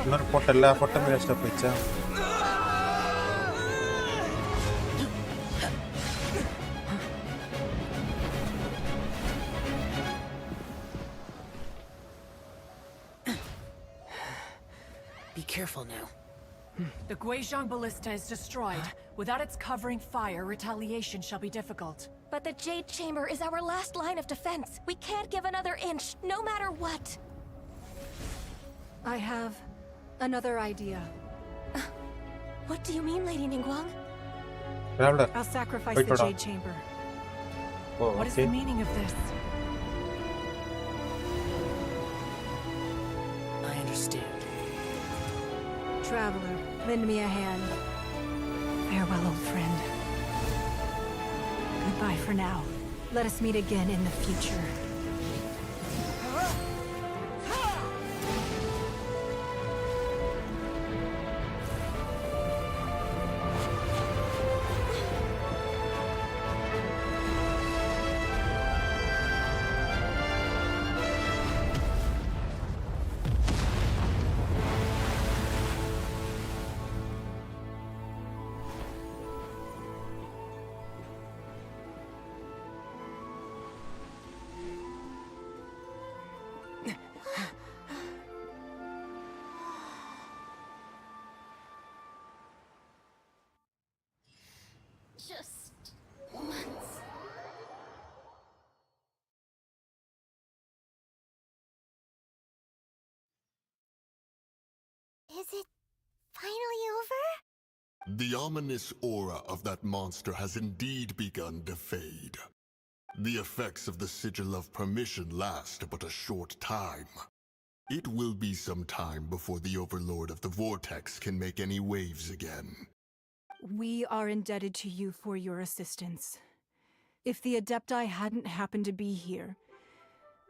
എല്ലാവരും പൊട്ട എല്ലാ പൊട്ടം waste വെച്ചാ Be careful now. The Guizhong Ballista is destroyed. Without its covering fire, retaliation shall be difficult. But the Jade Chamber is our last line of defense. We can't give another inch, no matter what. I have another idea. What do you mean, Lady Ningguang? I'll sacrifice Wait the for Jade Chamber. What is the meaning of this? I understand. Traveler, lend me a hand. Farewell, old friend. Goodbye for now. Let us meet again in the future. Is it finally over? The ominous aura of that monster has indeed begun to fade. The effects of the Sigil of Permission last but a short time. It will be some time before the Overlord of the Vortex can make any waves again. We are indebted to you for your assistance. If the Adepti hadn't happened to be here,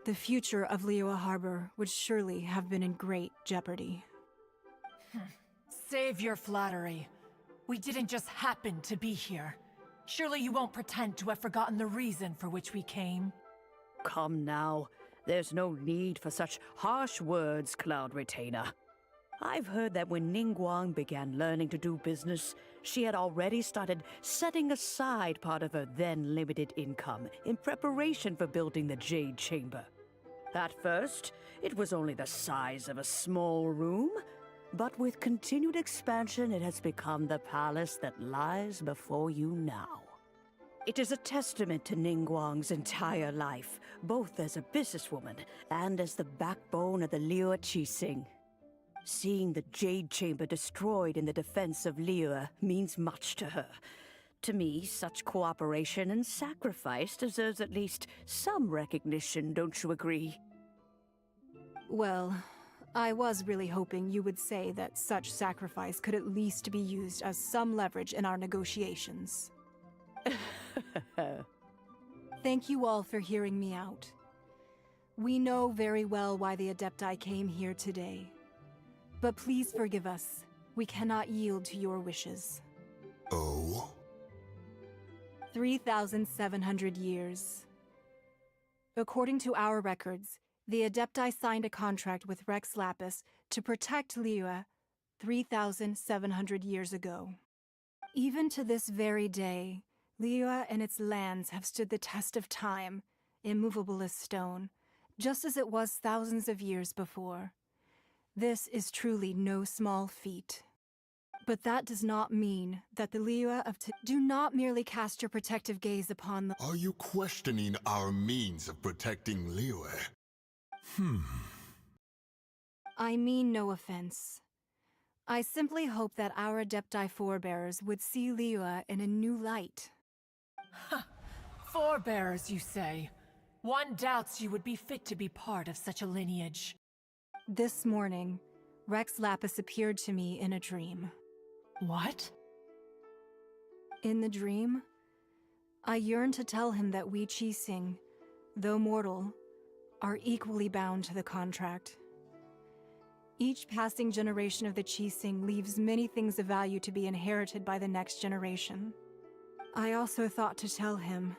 the future of Liyue Harbor would surely have been in great jeopardy. Save your flattery. We didn't just happen to be here. Surely you won't pretend to have forgotten the reason for which we came. Come now. There's no need for such harsh words, Cloud Retainer. I've heard that when Ningguang began learning to do business, she had already started setting aside part of her then limited income in preparation for building the Jade Chamber. At first, it was only the size of a small room, but with continued expansion, it has become the palace that lies before you now. It is a testament to Ningguang's entire life, both as a businesswoman and as the backbone of the Liyue Qixing. Seeing the Jade Chamber destroyed in the defense of Liyue means much to her. To me, such cooperation and sacrifice deserves at least some recognition, don't you agree? Well, I was really hoping you would say that such sacrifice could at least be used as some leverage in our negotiations. Thank you all for hearing me out. We know very well why the Adepti came here today. But please forgive us. We cannot yield to your wishes. Oh? 3,700 years. According to our records, the Adepti signed a contract with Rex Lapis to protect Liyue 3,700 years ago. Even to this very day, Liyue and its lands have stood the test of time, immovable as stone, just as it was thousands of years before. This is truly no small feat. But that does not mean that the Liyue of do not merely cast your protective gaze upon the— Are you questioning our means of protecting Liyue? I mean no offense. I simply hope that our Adepti forebears would see Liyue in a new light. Forebears, you say? One doubts you would be fit to be part of such a lineage. This morning, Rex Lapis appeared to me in a dream. What? In the dream, I yearned to tell him that we Qixing, though mortal, are equally bound to the contract. Each passing generation of the Qixing leaves many things of value to be inherited by the next generation. I also thought to tell him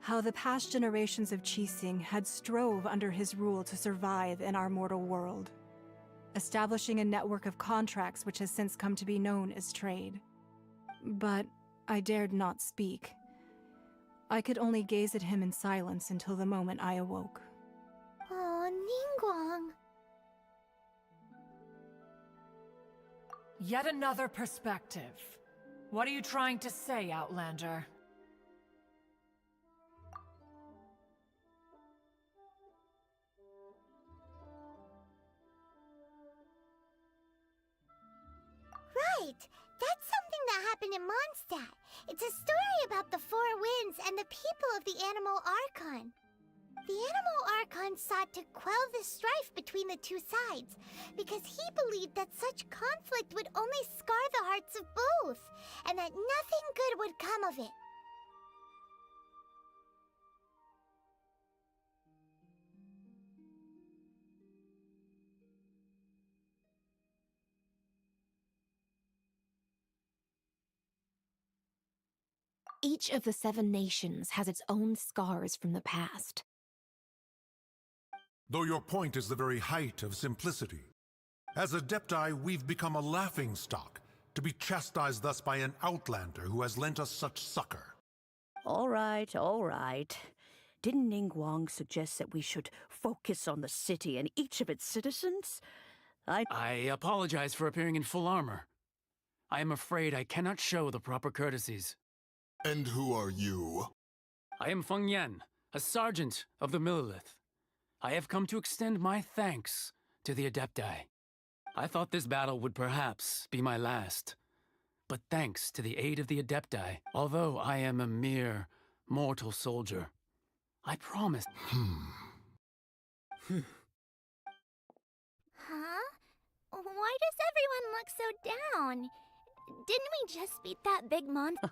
how the past generations of Qixing had strove under his rule to survive in our mortal world, establishing a network of contracts which has since come to be known as trade. But I dared not speak. I could only gaze at him in silence until the moment I awoke. Oh, Ningguang. Yet another perspective. What are you trying to say, Outlander? Right! That's something that happened in Mondstadt. It's a story about the Four Winds and the people of the Animal Archon. The Animal Archon sought to quell the strife between the two sides, because he believed that such conflict would only scar the hearts of both, and that nothing good would come of it. Each of the 7 nations has its own scars from the past. Though your point is the very height of simplicity. As Adepti, we've become a laughingstock, to be chastised thus by an outlander who has lent us such succor. All right, all right. Didn't Ningguang suggest that we should focus on the city and each of its citizens? I apologize for appearing in full armor. I am afraid I cannot show the proper courtesies. And who are you? I am Feng Yan, a sergeant of the Millilith. I have come to extend my thanks to the Adepti. I thought this battle would perhaps be my last. But thanks to the aid of the Adepti, although I am a mere mortal soldier, I promise. Huh? Why does everyone look so down? Didn't we just beat that big monster?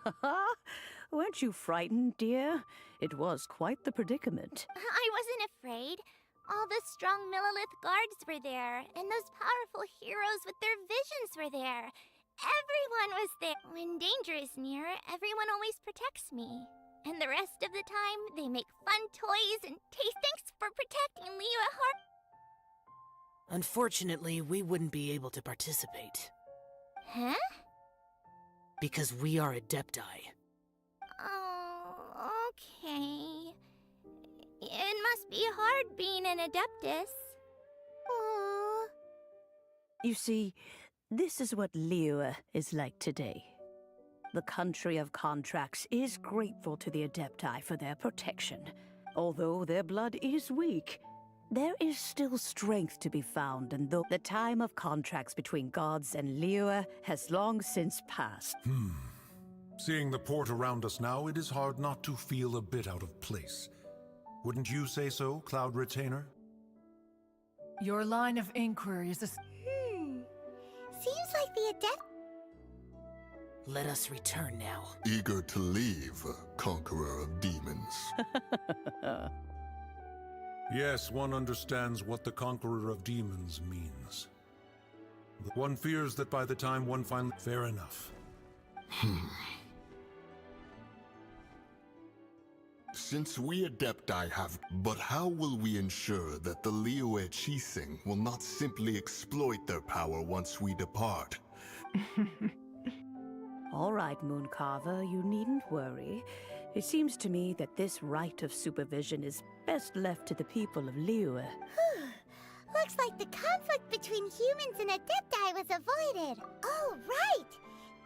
Weren't you frightened, dear? It was quite the predicament. I wasn't afraid. All the strong Millilith guards were there, and those powerful heroes with their visions were there. Everyone was there. When danger is near, everyone always protects me. And the rest of the time, they make fun toys and thanks for protecting Liyue Har. Unfortunately, we wouldn't be able to participate. Huh? Because we are Adepti. Oh, okay. It must be hard being an Adeptus. Oh. You see, this is what Liyue is like today. The country of contracts is grateful to the Adepti for their protection. Although their blood is weak, there is still strength to be found, and though the time of contracts between gods and Liyue has long since passed. Seeing the port around us now, it is hard not to feel a bit out of place. Wouldn't you say so, Cloud Retainer? Your line of inquiry is a... Seems like the Adept... Let us return now. Eager to leave, Conqueror of Demons. Yes, one understands what the Conqueror of Demons means. But one fears that by the time one finally... Fair enough. Since we Adepti have... But how will we ensure that the Liyue Qixing will not simply exploit their power once we depart? All right, Mooncarver, you needn't worry. It seems to me that this right of supervision is best left to the people of Liyue. Looks like the conflict between humans and Adepti was avoided. Oh, right!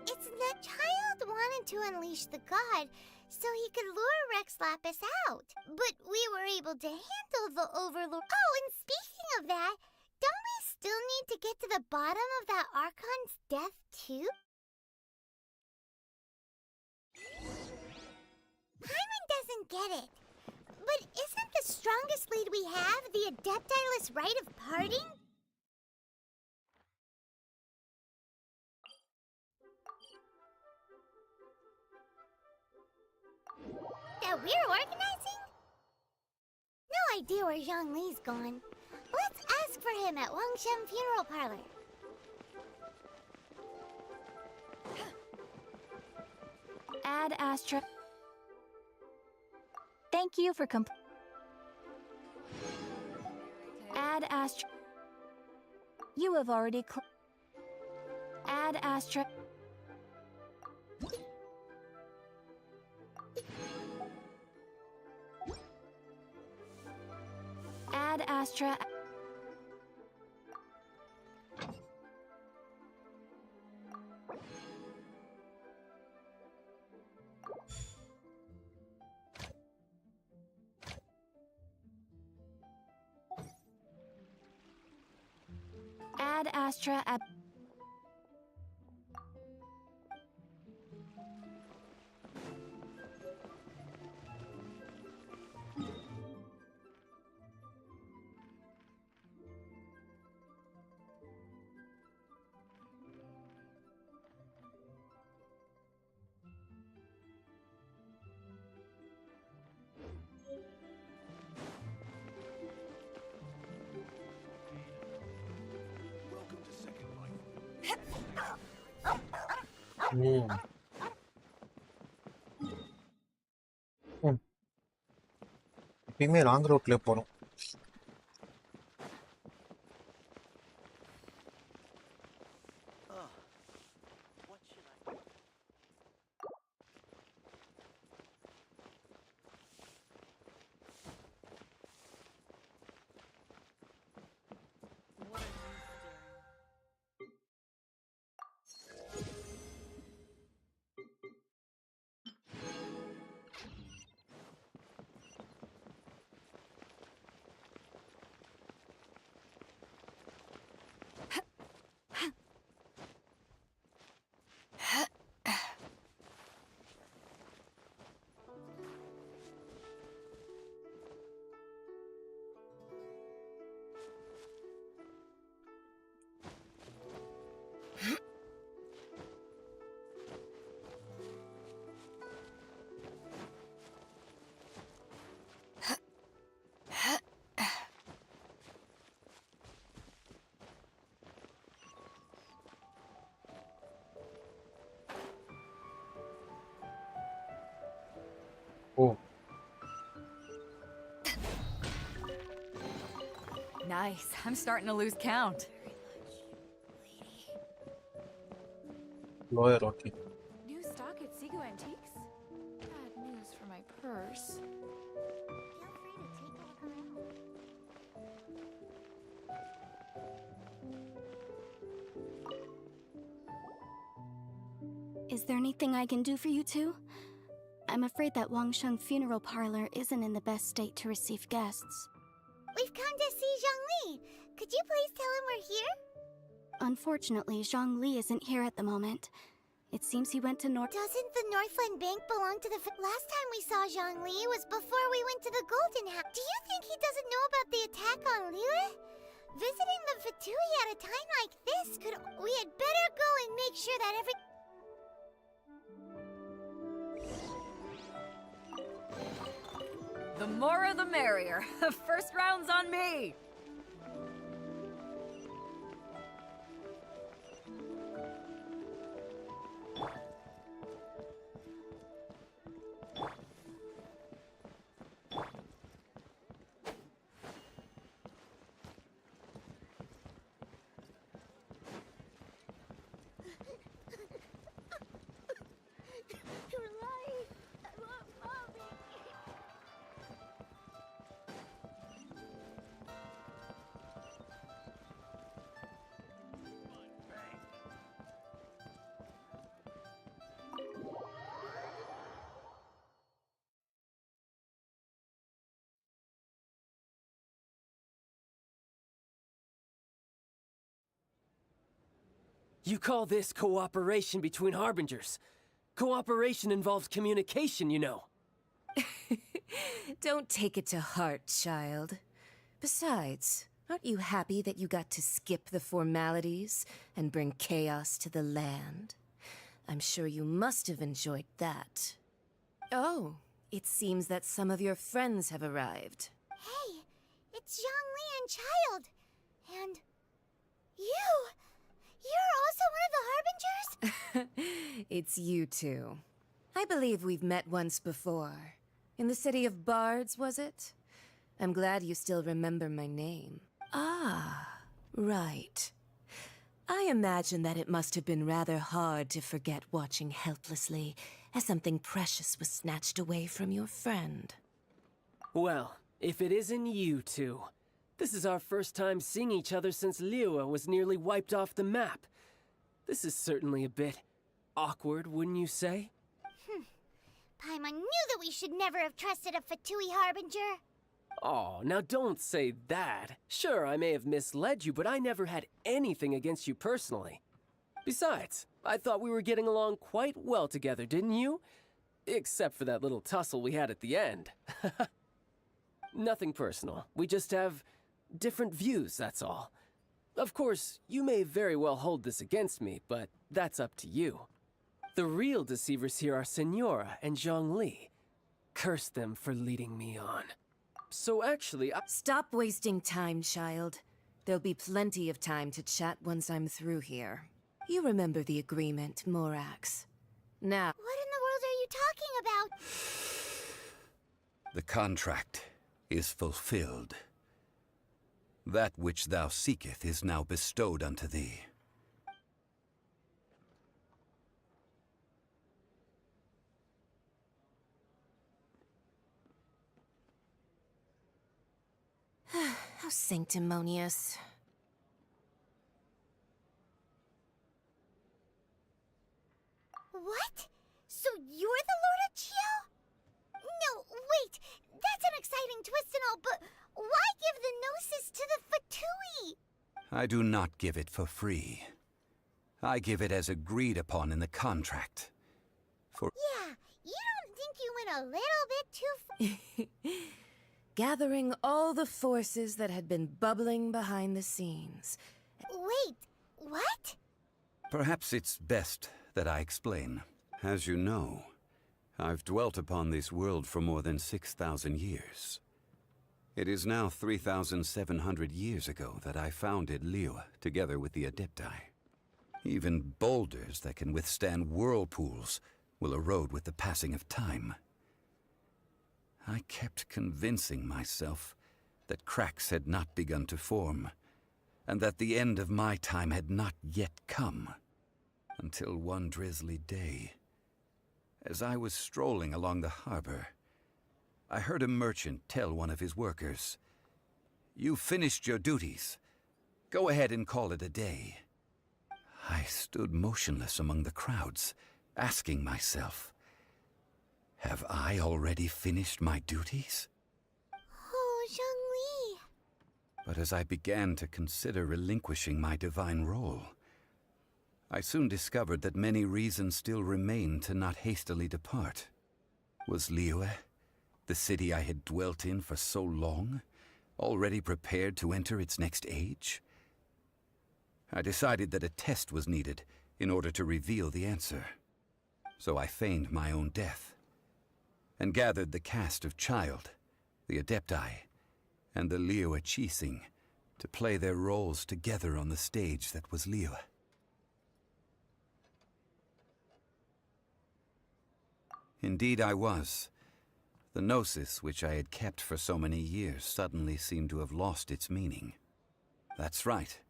It's that child wanted to unleash the god so he could lure Rex Lapis out. But we were able to handle the Overlord. Oh, and speaking of that, don't we still need to get to the bottom of that Archon's death, too? Paimon doesn't get it. But isn't the strongest lead we have the Adepti-less rite of parting? That we're organizing? No idea where Zhongli's gone. Let's ask for him at Wangshen Funeral Parlor. Ad Astra. Thank you for Ad Astra. You have already Ad Astra. Ad Astra. Ad Astra. எப்பயுமே wrong ரோட்ல போறோம். Nice. I'm starting to lose count. Lawyer, okay. New stock at Sigo Antiques? Bad news for my purse. Feel free to take a look around. Is there anything I can do for you two? I'm afraid that Wangsheng Funeral Parlor isn't in the best state to receive guests. We've come to see Zhongli. Could you please tell him we're here? Unfortunately, Zhongli isn't here at the moment. It seems he went to Doesn't the Northland Bank belong to the... Last time we saw Zhongli was before we went to the Golden House. Do you think he doesn't know about the attack on Liyue? Visiting the Fatui at a time like this could... We had better go and make sure that every... The more the merrier. First round's on me. You're lying. I love Mommy. You call this cooperation between Harbingers? Cooperation involves communication, you know. Don't take it to heart, child. Besides, aren't you happy that you got to skip the formalities and bring chaos to the land? I'm sure you must have enjoyed that. Oh, it seems that some of your friends have arrived. Hey, it's Zhongli and Child. And... you! You're also one of the Harbingers? It's you two. I believe we've met once before. In the City of Bards, was it? I'm glad you still remember my name. Ah, right. I imagine that it must have been rather hard to forget watching helplessly as something precious was snatched away from your friend. Well, if it isn't you two. This is our first time seeing each other since Liyue was nearly wiped off the map. This is certainly a bit awkward, wouldn't you say? Paimon knew that we should never have trusted a Fatui Harbinger. Oh, now don't say that. Sure, I may have misled you, but I never had anything against you personally. Besides, I thought we were getting along quite well together, didn't you? Except for that little tussle we had at the end. Nothing personal. We just have different views, that's all. Of course, you may very well hold this against me, but that's up to you. The real deceivers here are Senora and Zhongli. Curse them for leading me on. So actually, Stop wasting time, child. There'll be plenty of time to chat once I'm through here. You remember the agreement, Morax. Now... What in the world are you talking about? The contract is fulfilled. That which thou seeketh is now bestowed unto thee. How sanctimonious. What? So you're the Lord of Chiao? No, wait. That's an exciting twist and all, but why give the Gnosis to the Fatui? I do not give it for free. I give it as agreed upon in the contract. For Yeah, you don't think you went a little bit too Gathering all the forces that had been bubbling behind the scenes. Wait, what? perhaps it's best that I explain. As you know, I've dwelt upon this world for more than 6,000 years. It is now 3,700 years ago that I founded Liyue together with the Adepti. Even boulders that can withstand whirlpools will erode with the passing of time. I kept convincing myself that cracks had not begun to form, and that the end of my time had not yet come. Until one drizzly day, as I was strolling along the harbor, I heard a merchant tell one of his workers, "You've finished your duties. Go ahead and call it a day." I stood motionless among the crowds, asking myself, have I already finished my duties? Oh, Zhongli. But as I began to consider relinquishing my divine role, I soon discovered that many reasons still remained to not hastily depart. Was Liyue, the city I had dwelt in for so long, already prepared to enter its next age? I decided that a test was needed in order to reveal the answer. So I feigned my own death, and gathered the cast of Child, the Adepti, and the Liyue Qixing to play their roles together on the stage that was Liyue. Indeed I was. The gnosis which I had kept for so many years suddenly seemed to have lost its meaning. That's right,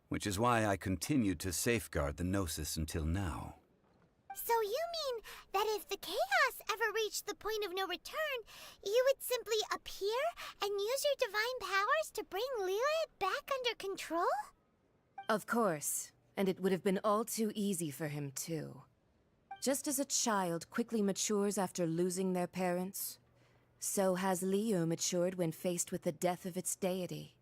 which is why I continued to safeguard the gnosis until now. So you mean that if the chaos ever reached the point of no return, you would simply appear and use your divine powers to bring Liyue back under control? Of course, and it would have been all too easy for him too. Just as a child quickly matures after losing their parents, so has Liyue matured when faced with the death of its deity.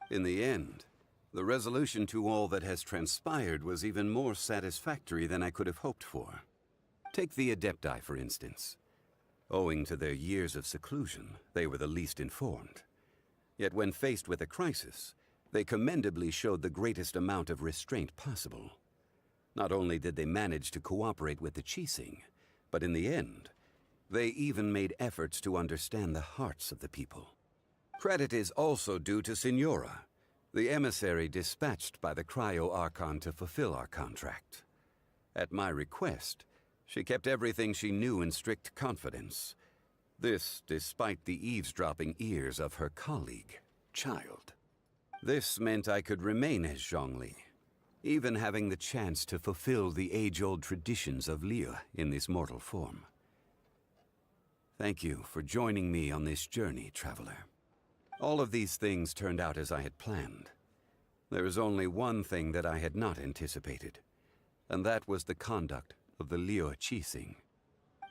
In the end, the resolution to all that has transpired was even more satisfactory than I could have hoped for. Take the Adepti, for instance. Owing to their years of seclusion, they were the least informed. Yet when faced with a crisis, they commendably showed the greatest amount of restraint possible. Not only did they manage to cooperate with the Qixing, but in the end, they even made efforts to understand the hearts of the people. Credit is also due to Signora, the emissary dispatched by the Cryo-Archon to fulfill our contract. At my request, she kept everything she knew in strict confidence. This despite the eavesdropping ears of her colleague, Child. This meant I could remain as Zhongli, even having the chance to fulfill the age-old traditions of Liyue in this mortal form. Thank you for joining me on this journey, Traveler. All of these things turned out as I had planned. There is only one thing that I had not anticipated, and that was the conduct of the Liyue Qixing.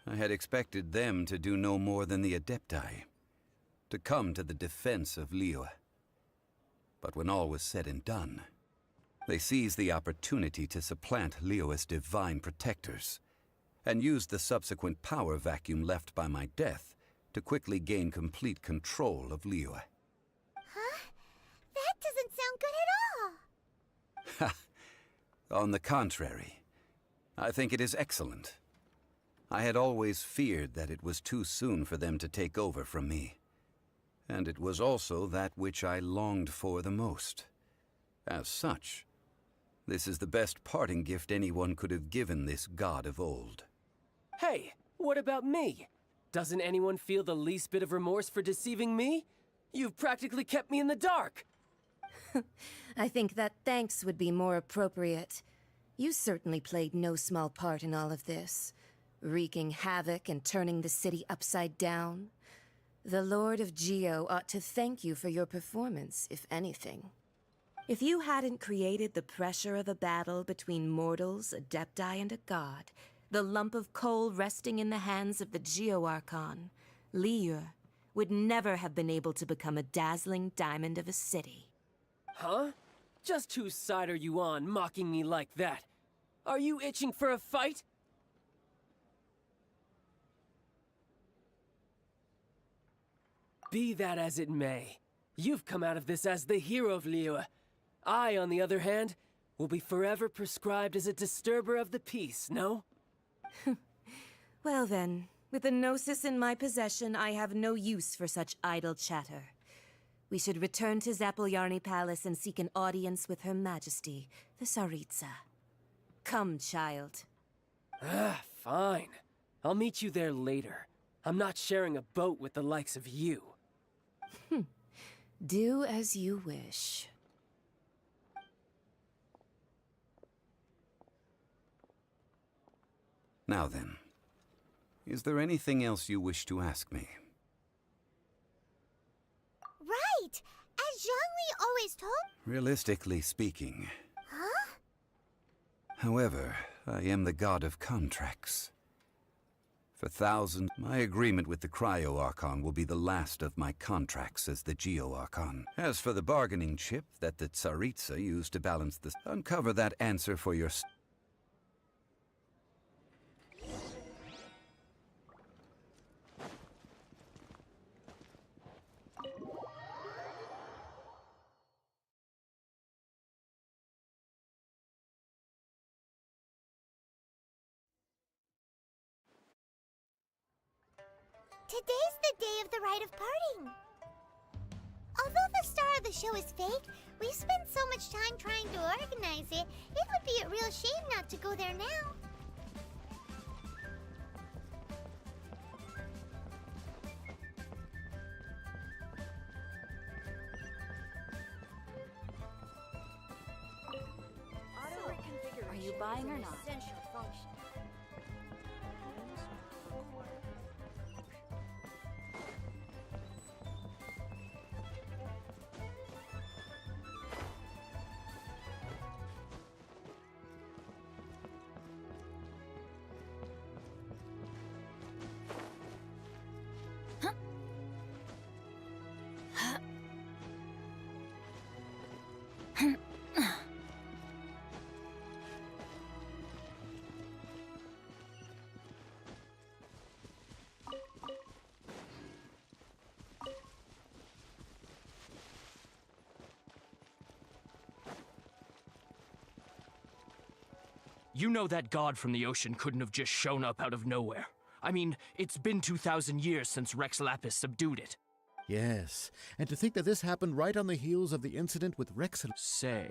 I had expected them to do no more than the Adepti, to come to the defense of Liyue. But when all was said and done, they seized the opportunity to supplant Liyue's divine protectors, and used the subsequent power vacuum left by my death to quickly gain complete control of Liyue. Huh? That doesn't sound good at all. On the contrary, I think it is excellent. I had always feared that it was too soon for them to take over from me. And it was also that which I longed for the most. As such, this is the best parting gift anyone could have given this god of old. Hey, what about me? Doesn't anyone feel the least bit of remorse for deceiving me? You've practically kept me in the dark. I think that thanks would be more appropriate. You certainly played no small part in all of this, wreaking havoc and turning the city upside down. The Lord of Geo ought to thank you for your performance, if anything. If you hadn't created the pressure of a battle between mortals, Adepti, and a god, the lump of coal resting in the hands of the Geo-Archon, Liyue would never have been able to become a dazzling diamond of a city. Huh? Just whose side are you on, mocking me like that? Are you itching for a fight? Be that as it may, you've come out of this as the hero of Liyue. I, on the other hand, will be forever prescribed as a disturber of the peace, no? Well then, with the Gnosis in my possession, I have no use for such idle chatter. We should return to Zapoljarny Palace and seek an audience with Her Majesty, the Tsaritsa. Come, Child. Fine. I'll meet you there later. I'm not sharing a boat with the likes of you. Do as you wish. Now then, is there anything else you wish to ask me? Right! As Zhongli always told... Realistically speaking. Huh? However, I am the god of contracts. For thousands, my agreement with the Cryo-Archon will be the last of my contracts as the Geo-Archon. As for the bargaining chip that the Tsaritsa used to balance the... Uncover that answer for your... Today's the day of the rite of parting. Although the star of the show is fake, we've spent so much time trying to organize it, it would be a real shame not to go there now. Are you buying or not? You know that god from the ocean couldn't have just shown up out of nowhere. I mean, it's been 2,000 years since Rex Lapis subdued it. Yes, and to think that this happened right on the heels of the incident with Rex... Say,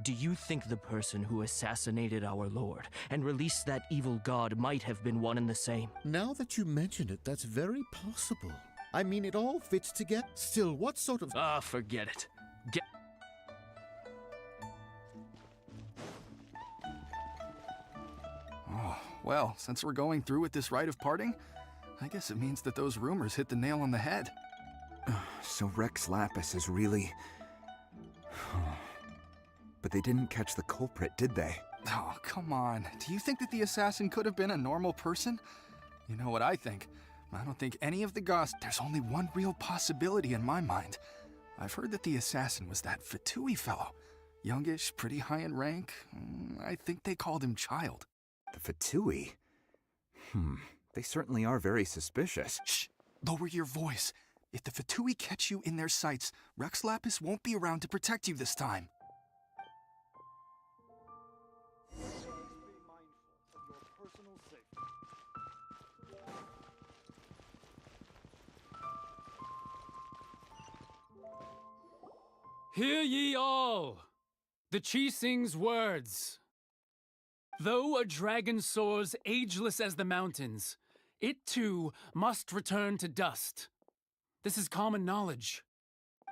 do you think the person who assassinated our lord and released that evil god might have been one and the same? Now that you mention it, that's very possible. I mean, it all fits together. Still, what sort of... Ah, forget it. Oh, well, since we're going through with this rite of parting, I guess it means that those rumors hit the nail on the head. So Rex Lapis is really... But they didn't catch the culprit, did they? Oh, come on. Do you think that the assassin could have been a normal person? You know what I think? I don't think any of the gossips... There's only one real possibility in my mind. I've heard that the assassin was that Fatui fellow. Youngish, pretty high in rank. I think they called him Child. The Fatui? They certainly are very suspicious. Shh! Lower your voice. If the Fatui catch you in their sights, Rex Lapis won't be around to protect you this time. Hear ye all! The Chi sings words. Though a dragon soars ageless as the mountains, it too must return to dust. This is common knowledge.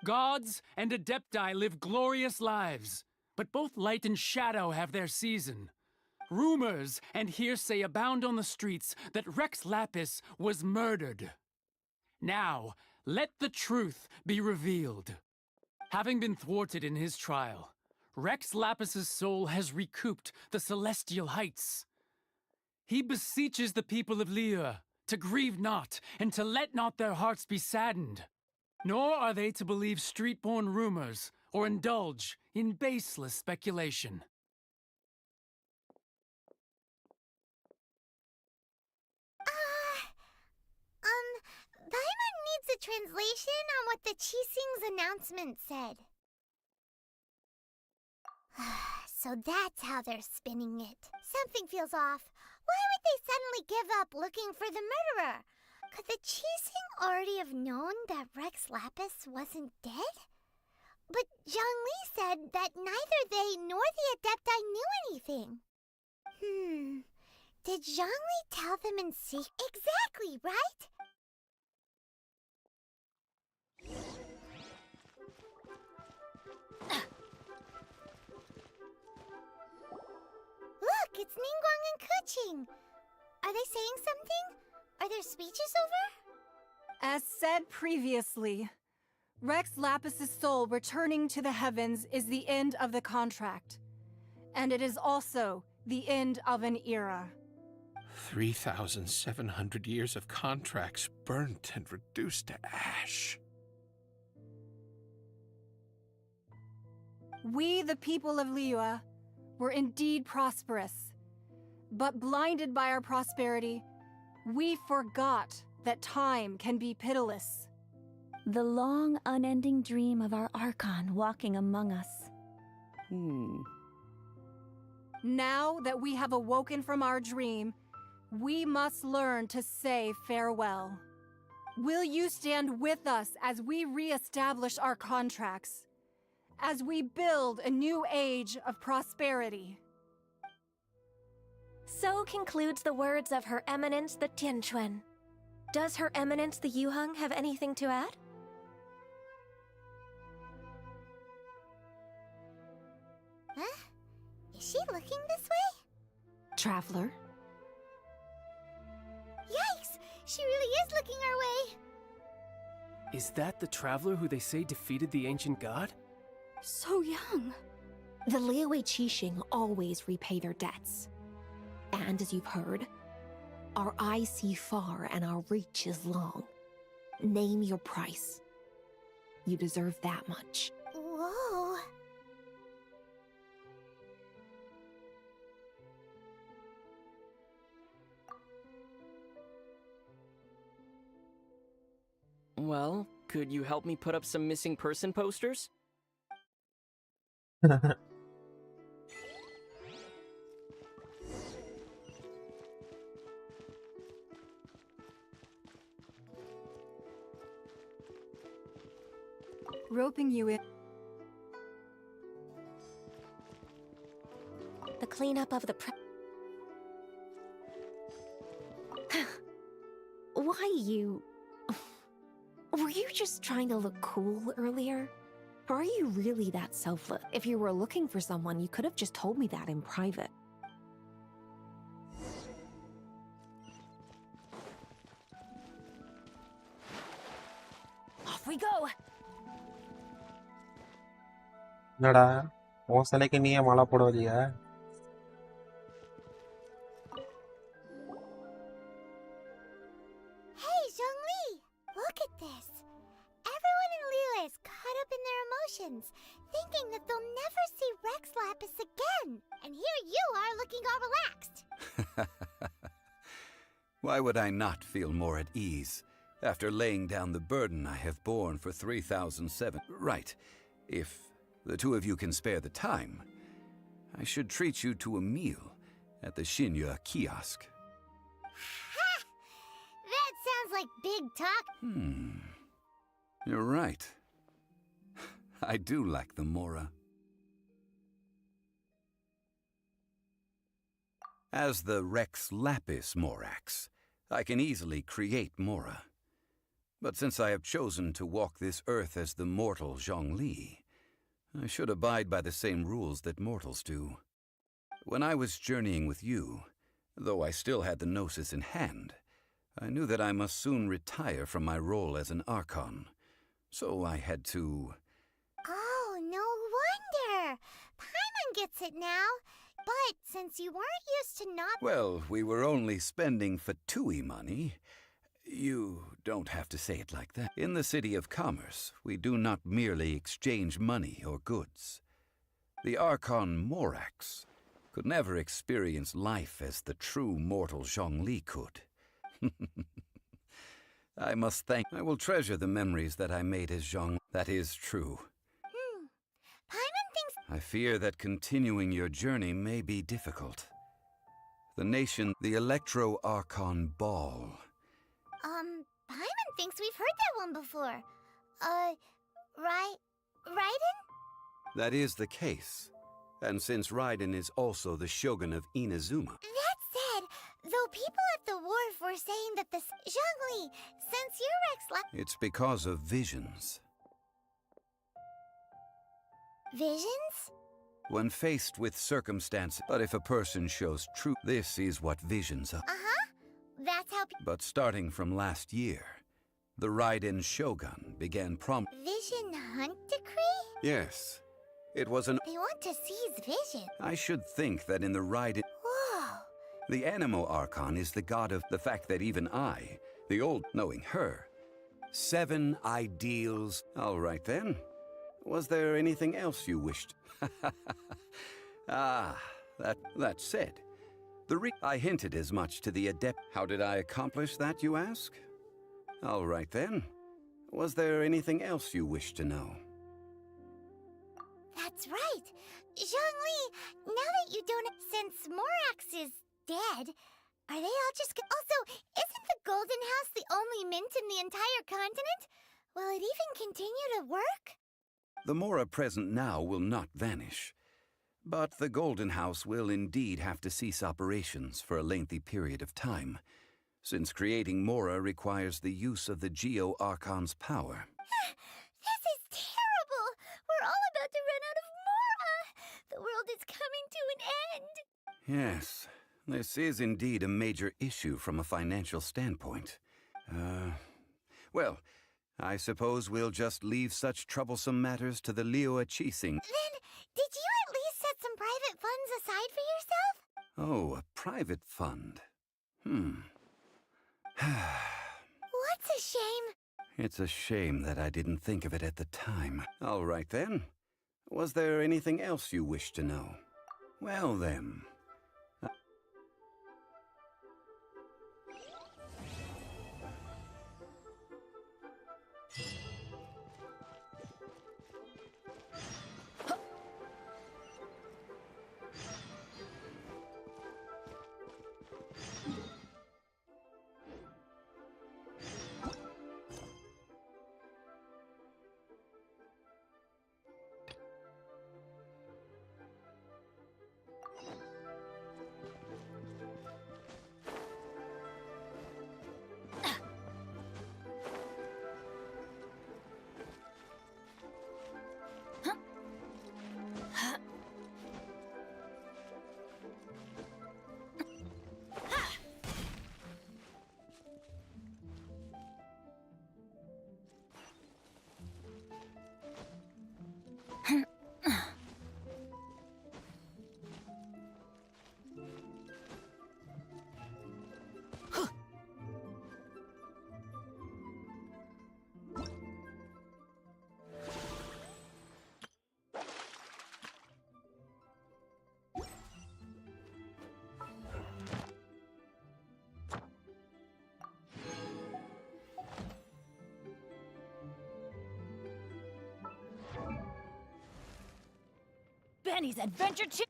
Gods and Adepti live glorious lives, but both light and shadow have their season. Rumors and hearsay abound on the streets that Rex Lapis was murdered. Now, let the truth be revealed. Having been thwarted in his trial, Rex Lapis's soul has recouped the celestial heights. He beseeches the people of Liyue to grieve not and to let not their hearts be saddened. Nor are they to believe street-born rumors or indulge in baseless speculation. Paimon needs a translation on what the Qixing's announcement said. So that's how they're spinning it. Something feels off. Why would they suddenly give up looking for the murderer? Could the Qixing already have known that Rex Lapis wasn't dead? But Zhongli said that neither they nor the Adepti knew anything. Did Zhongli tell them in secret? Exactly, right? Look, it's Ningguang and Keqing. Are they saying something? Are their speeches over? As said previously, Rex Lapis's soul returning to the heavens is the end of the contract. And it is also the end of an era. 3,700 years of contracts burnt and reduced to ash. We, the people of Liyue, were indeed prosperous. But blinded by our prosperity, we forgot that time can be pitiless. The long, unending dream of our Archon walking among us. Now that we have awoken from our dream, we must learn to say farewell. Will you stand with us as we re-establish our contracts? As we build a new age of prosperity? So concludes the words of Her Eminence the Tianquan. Does Her Eminence the Yuheng have anything to add? Huh? Is she looking this way? Traveler? Yikes! She really is looking our way! Is that the traveler who they say defeated the ancient god? So young. The Liyue Qixing always repay their debts. And as you've heard, our eyes see far and our reach is long. Name your price. You deserve that much. Whoa. Well, could you help me put up some missing person posters? Roping you in. The cleanup of the Why you... Were you just trying to look cool earlier? Or are you really that selfless? If you were looking for someone, you could have just told me that in private. Off we go! என்னடா உன் சிலைக்கு நீயே மாலை போடுவதியா? Hey, Zhongli! Look at this! Everyone in Liyue is caught up in their emotions, thinking that they'll never see Rex Lapis again. And here you are looking all relaxed. Why would I not feel more at ease after laying down the burden I have borne for 3,007? Right. If the two of you can spare the time, I should treat you to a meal at the Xinyue kiosk. Ha! That sounds like big talk. You're right. I do like the Mora. As the Rex Lapis Morax, I can easily create Mora. But since I have chosen to walk this earth as the mortal Zhongli, I should abide by the same rules that mortals do. When I was journeying with you, though I still had the Gnosis in hand, I knew that I must soon retire from my role as an Archon. So I had to... Oh, no wonder! Paimon gets it now. But since you weren't used to not... Well, we were only spending Fatui money. You don't have to say it like that. In the City of Commerce, we do not merely exchange money or goods. The Archon Morax could never experience life as the true mortal Zhongli could. I must thank... I will treasure the memories that I made as Zhong. That is true. Paimon thinks... I fear that continuing your journey may be difficult. The nation, the Electro-Archon Ball. Paimon thinks we've heard that one before. Raiden? That is the case. And since Raiden is also the Shogun of Inazuma... That said, Though people at the wharf were saying that the Zhongli, since your It's because of visions. visions? When faced with circumstances, but if a person shows truth, this is what visions are. That's how But starting from last year, the Raiden Shogun began Vision Hunt Decree? Yes, it was an... They want to seize vision. I should think that in the Raiden... Whoa. The Animo Archon is the god of the fact that even I, the old, knowing her. 7 ideals. All right then. Was there anything else you wished? That said, I hinted as much to the adept. How did I accomplish that, you ask? All right then. Was there anything else you wish to know? That's right. Zhongli, now that you don't... Since Morax is dead, are they all just... Also, isn't the Golden House the only mint in the entire continent? Will it even continue to work? The Mora present now will not vanish. But the Golden House will indeed have to cease operations for a lengthy period of time, since creating Mora requires the use of the Geo Archon's power. This is terrible! We're all about to run out of Mora! The world is coming to an end! Yes, this is indeed a major issue from a financial standpoint. Well, I suppose we'll just leave such troublesome matters to the Liyue Qixing. Then, did you at least set some private funds aside for yourself? Oh, a private fund. What's a shame? It's a shame that I didn't think of it at the time. All right then. Was there anything else you wish to know? Well then. Benny's Adventure Chip.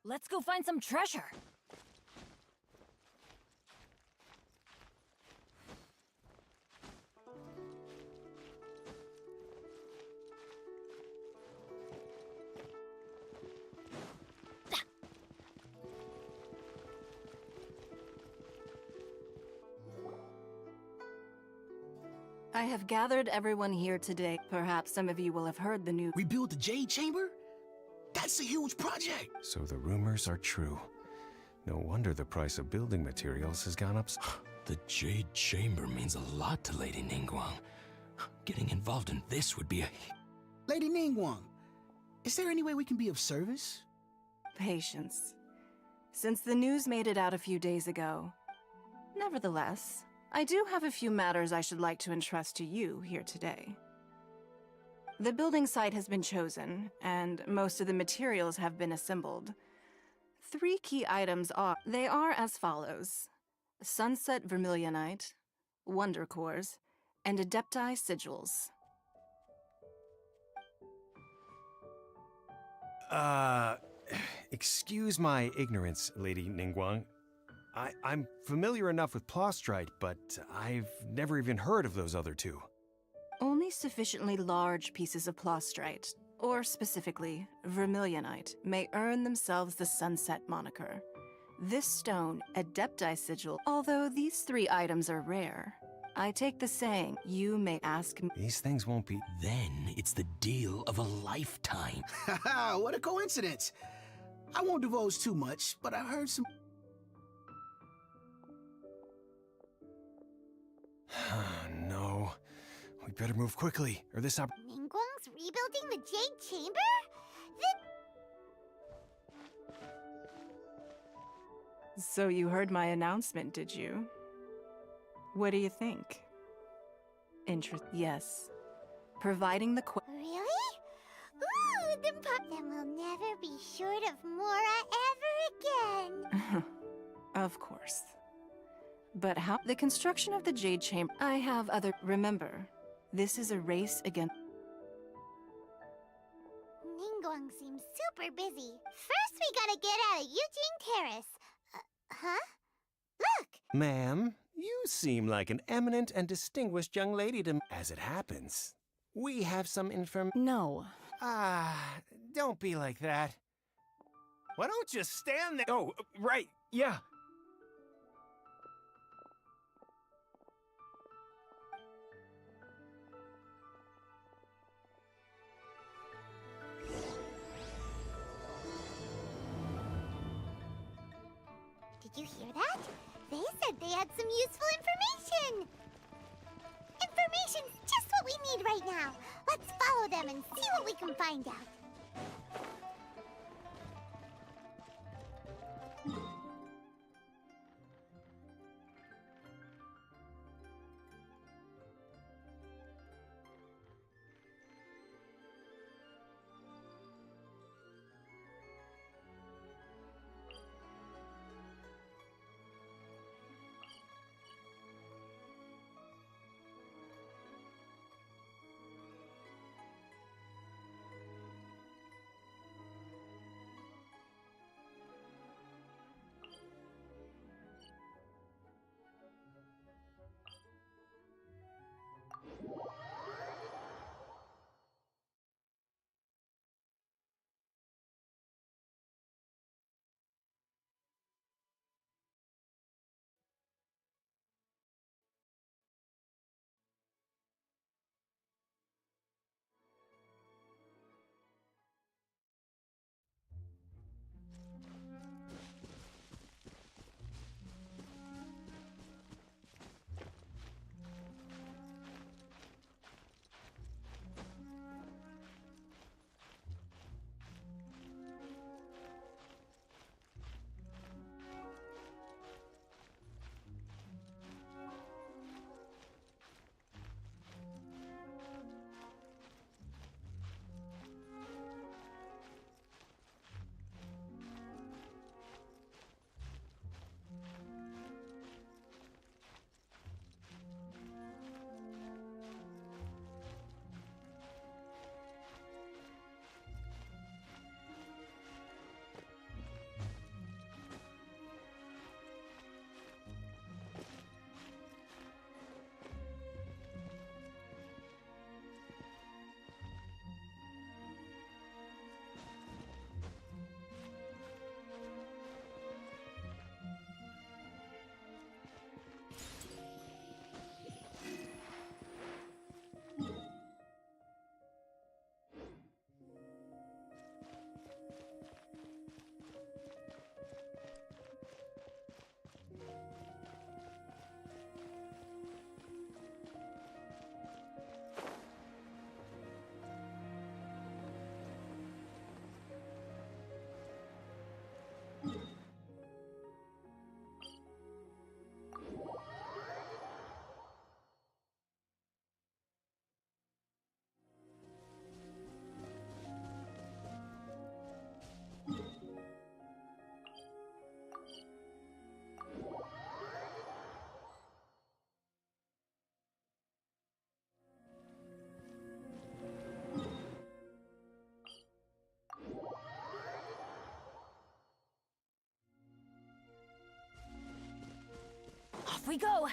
Let's go find some treasure. I have gathered everyone here today. Perhaps some of you will have heard the news. Rebuild the Jade Chamber? That's a huge project! So the rumors are true. No wonder the price of building materials has gone up. The Jade Chamber means a lot to Lady Ningguang. Getting involved in this would be a... Lady Ningguang, is there any way we can be of service? Patience. Since the news made it out a few days ago. Nevertheless, I do have a few matters I should like to entrust to you here today. The building site has been chosen, and most of the materials have been assembled. 3 key items are as follows: Sunset Vermilionite, Wonder Cores, and Adepti Sigils. Excuse my ignorance, Lady Ningguang. I'm familiar enough with Plostrite, but I've never even heard of those other 2. Only sufficiently large pieces of Plostrite, or specifically Vermilionite, may earn themselves the Sunset moniker. This stone, Adepti Sigil, although these 3 items are rare, I take the saying, you may ask me. These things won't be. Then it's the deal of a lifetime. Haha, what a coincidence. I won't divulge too much, but I heard some... No. We better move quickly, or this Ningguang's rebuilding the Jade Chamber? So you heard my announcement, did you? What do you think? Yes. Providing the Really? Ooh, then we'll never be short of Mora ever again. Of course. But how? The construction of the Jade Chamber. I have other. Remember, this is a race against. Ningguang seems super busy. First, we gotta get out of Eugene Terrace. Huh? Look! Ma'am, you seem like an eminent and distinguished young lady to... As it happens, we have some No. Don't be like that. Why don't you stand there? Oh, right, yeah. Did you hear that? They said they had some useful information! Information's just what we need right now. Let's follow them and see what we can find out. Off we go!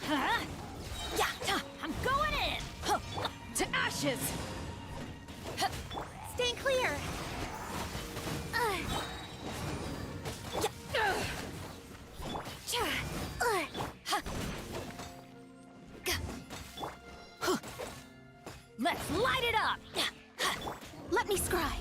Huh? Yeah, I'm going in! Huh. To ashes! Stay clear! Let's light it up! Let me scry.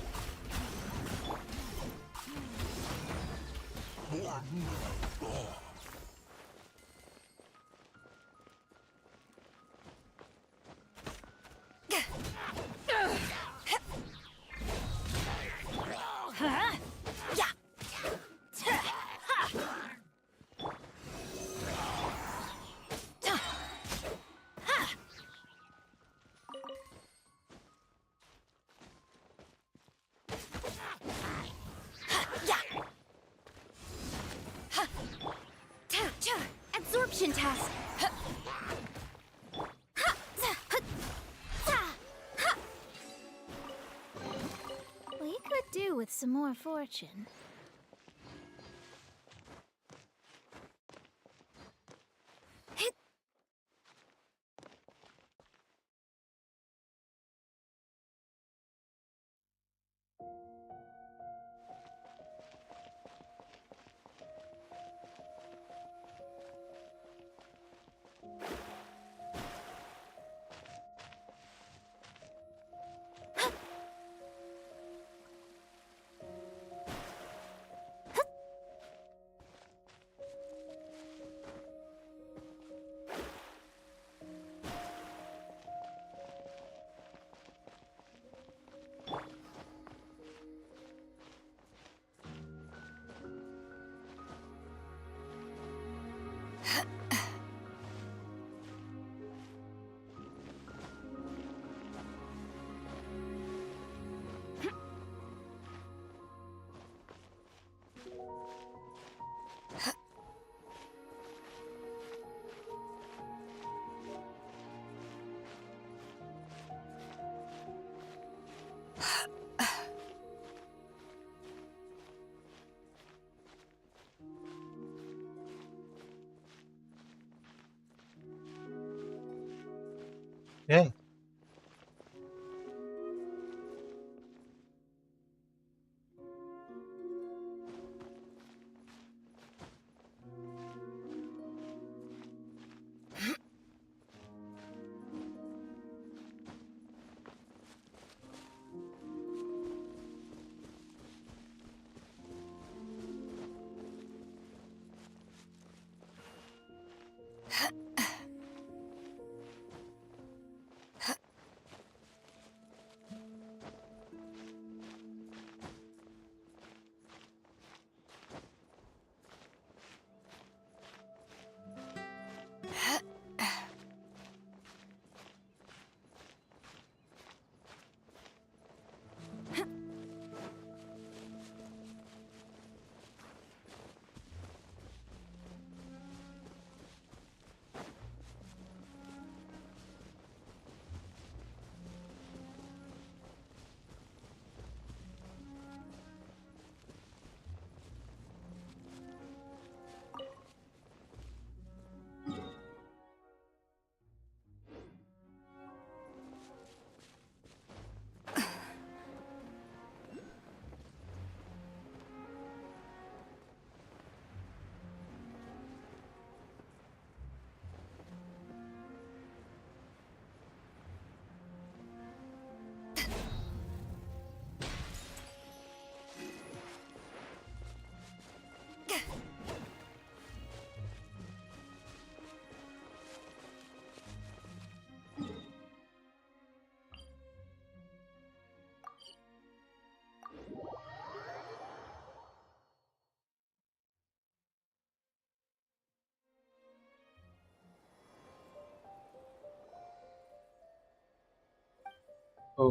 Huh? Yeah. Absorption test. We could do with some more fortune. Yeah. ஓ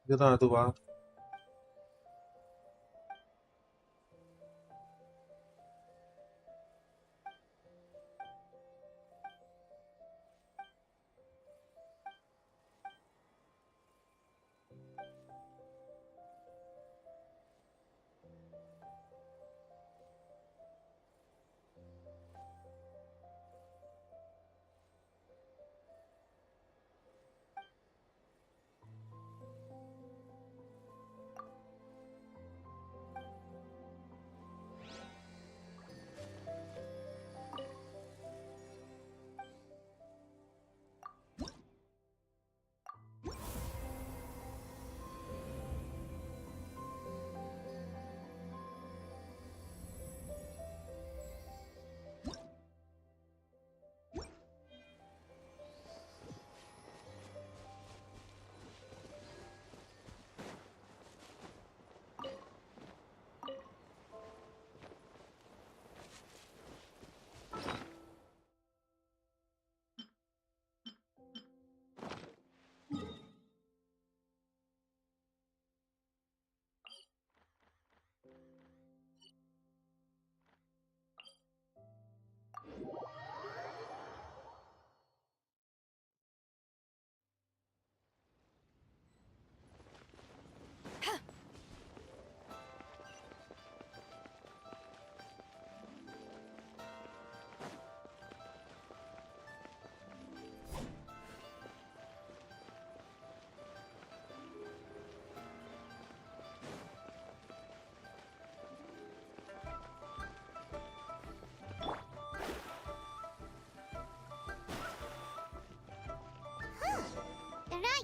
இதுதான் அதுவா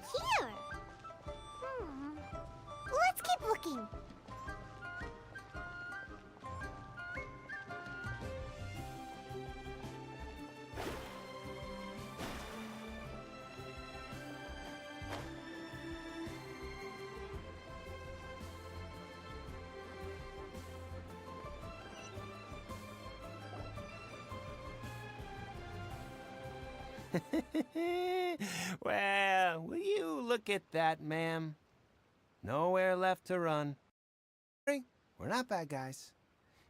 right here. Let's keep looking. Well, will you look at that, ma'am? Nowhere left to run. We're not bad guys.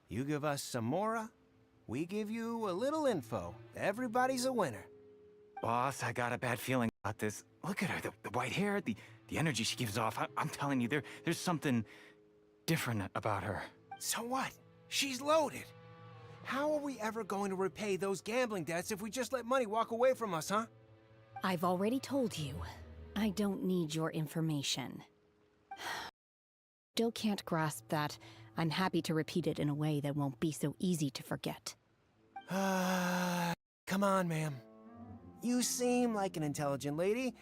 You give us some mora, we give you a little info. Everybody's a winner. Boss, I got a bad feeling about this. Look at her, the white hair, the energy she gives off. I'm telling you, there's something different about her. So what? She's loaded. How are we ever going to repay those gambling debts if we just let money walk away from us, huh? I've already told you. I don't need your information. Still can't grasp that. I'm happy to repeat it in a way that won't be so easy to forget. Come on, ma'am. You seem like an intelligent lady.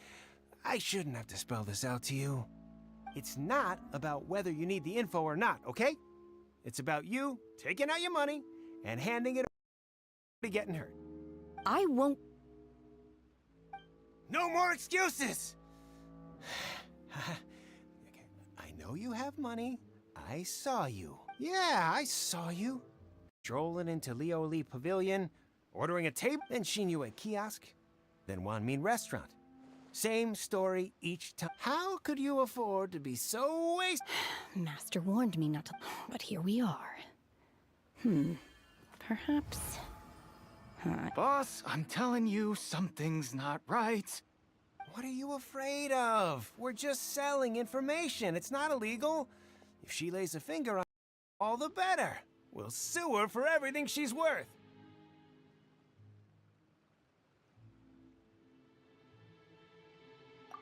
I shouldn't have to spell this out to you. It's not about whether you need the info or not, okay? It's about you taking out your money and handing it over to getting hurt. I won't. No more excuses! I know you have money. I saw you. Yeah, I saw you. Strolling into Leo Lee Pavilion, ordering a table, then Shinue kiosk, then Wanmin restaurant. Same story each time. How could you afford to be so wasted? Master warned me not to, but here we are. Perhaps. Boss, I'm telling you, something's not right. What are you afraid of? We're just selling information. It's not illegal. If she lays a finger on all the better. We'll sue her for everything she's worth.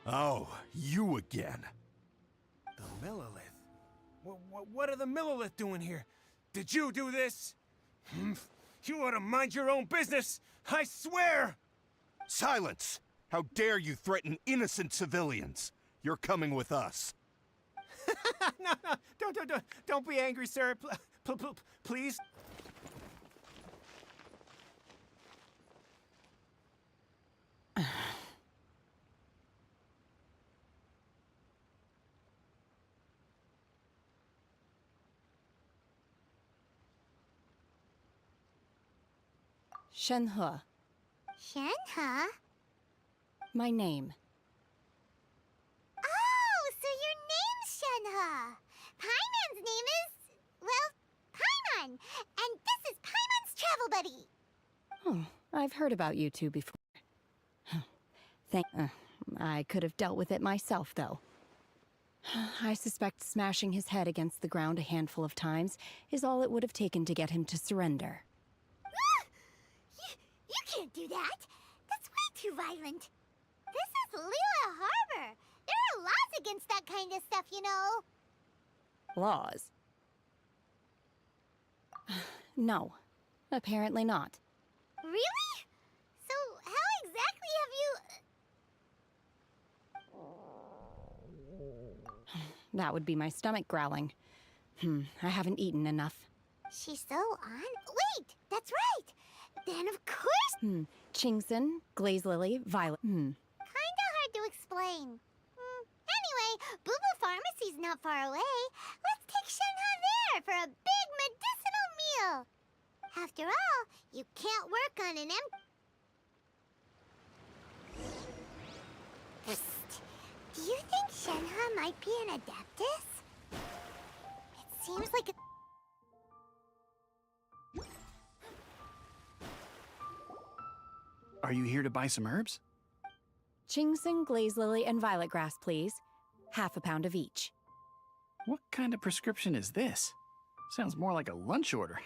Oh, you again. The Millilith? What are the Millilith doing here? Did you do this? You ought to mind your own business, I swear! Silence! How dare you threaten innocent civilians? You're coming with us. No, don't be angry, sir. Please. Shenhe. Shenhe? My name. Oh, so your name's Shenhe. Paimon's name is, well, Paimon. And this is Paimon's travel buddy. Oh, I've heard about you two before. I could have dealt with it myself, though. I suspect smashing his head against the ground a handful of times is all it would have taken to get him to surrender. You can't do that. That's way too violent. This is Lila Harbor. There are laws against that kind of stuff, you know. Laws? No, apparently not. Really? So how exactly have you... That would be my stomach growling. I haven't eaten enough. She's so on... Wait, that's right. Then of course... Chingson, Glaze Lily, Violet. Kinda hard to explain. Anyway, Boo Boo Pharmacy's not far away. Let's take Shenhe there for a big medicinal meal. After all, you can't work on an Psst. Do you think Shenhe might be an Adeptus? It seems like a... Are you here to buy some herbs? Chingson, Glaze Lily, and Violet Grass, please. Half a pound of each. What kind of prescription is this? Sounds more like a lunch order.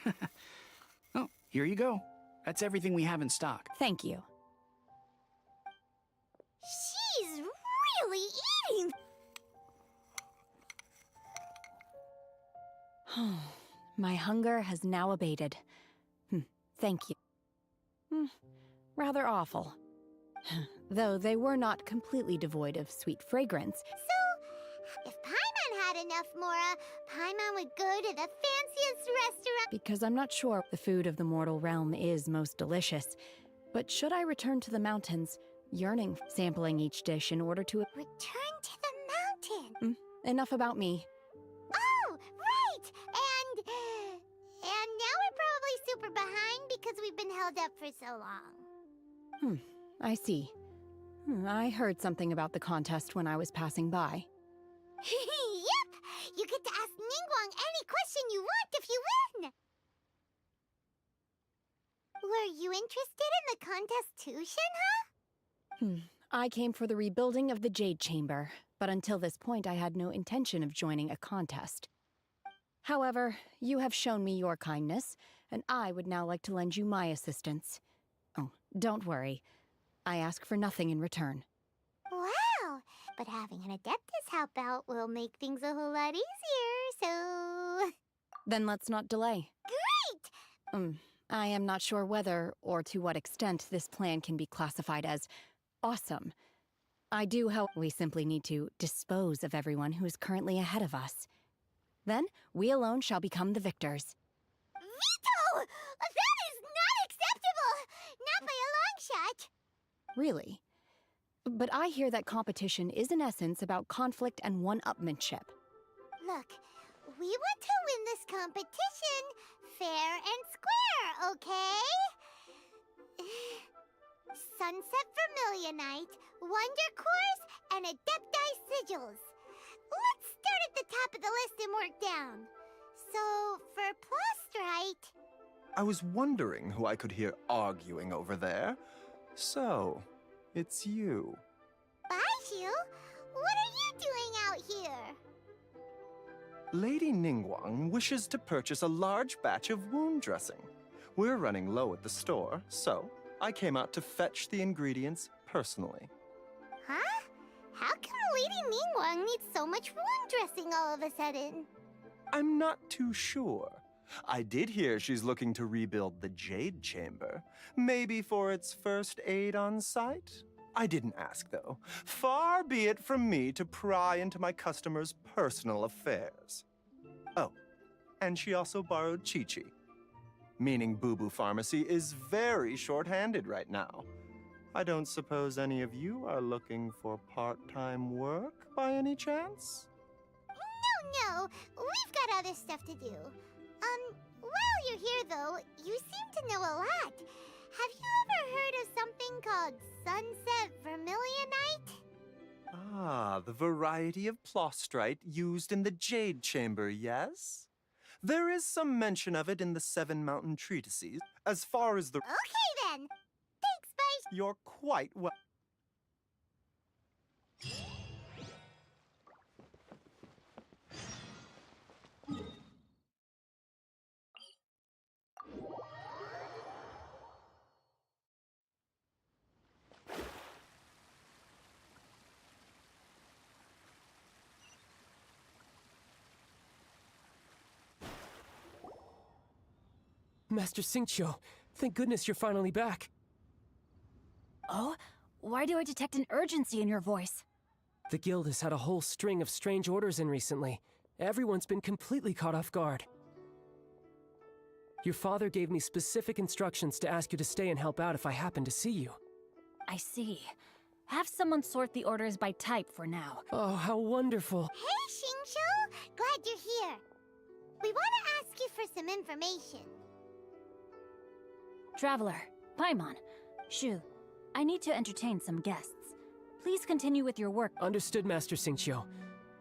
Oh, here you go. That's everything we have in stock. Thank you. She's really eating! My hunger has now abated. Thank you. Rather awful. Though they were not completely devoid of sweet fragrance. So, if Paimon had enough Mora, Paimon would go to the fanciest restaurant. Because I'm not sure the food of the mortal realm is most delicious. But should I return to the mountains, yearning, sampling each dish in order to... Return to the mountain? Enough about me. Oh, right! And now we're probably super behind because we've been held up for so long. I see. I heard something about the contest when I was passing by. Yep! You get to ask Ningguang any question you want if you win! Were you interested in the contest too, Shenhe? I came for the rebuilding of the Jade Chamber, but until this point I had no intention of joining a contest. However, you have shown me your kindness, and I would now like to lend you my assistance. Oh, don't worry. I ask for nothing in return. Wow! But having an Adeptus help out will make things a whole lot easier, so... Then let's not delay. Great! I am not sure whether, or to what extent, this plan can be classified as awesome. I do hope we simply need to dispose of everyone who is currently ahead of us. Then, we alone shall become the victors. Veto! That is not acceptable! Not by a long shot! Really? But I hear that competition is in essence about conflict and one-upmanship. Look, we want to win this competition fair and square, okay? Sunset Vermilionite, Wonder Cores, and Adepti Sigils. Let's start at the top of the list and work down. So, for Plustrite... I was wondering who I could hear arguing over there. So, it's you. Baishu, what are you doing out here? Lady Ningguang wishes to purchase a large batch of wound dressing. We're running low at the store, so I came out to fetch the ingredients personally. Huh? How come Lady Ningguang needs so much wound dressing all of a sudden? I'm not too sure. I did hear she's looking to rebuild the Jade Chamber. Maybe for its first aid on site? I didn't ask, though. Far be it from me to pry into my customers' personal affairs. Oh, and she also borrowed Chi-Chi. Meaning Boo Boo Pharmacy is very short-handed right now. I don't suppose any of you are looking for part-time work by any chance? No, we've got other stuff to do. While you're here though, you seem to know a lot. Have you ever heard of something called Sunset Vermilionite? Ah, the variety of Plustrite used in the Jade Chamber, yes? There is some mention of it in the Seven Mountain Treatises. As far as the... Okay then! Thanks, bye! You're quite well... Master Xingqiu, thank goodness you're finally back. Oh? Why do I detect an urgency in your voice? The guild has had a whole string of strange orders in recently. Everyone's been completely caught off guard. Your father gave me specific instructions to ask you to stay and help out if I happen to see you. I see. Have someone sort the orders by type for now. Oh, how wonderful. Hey, Xingqiu! Glad you're here. We want to ask you for some information. Traveler, Paimon, Shu, I need to entertain some guests. Please continue with your work. Understood, Master Xingqiu.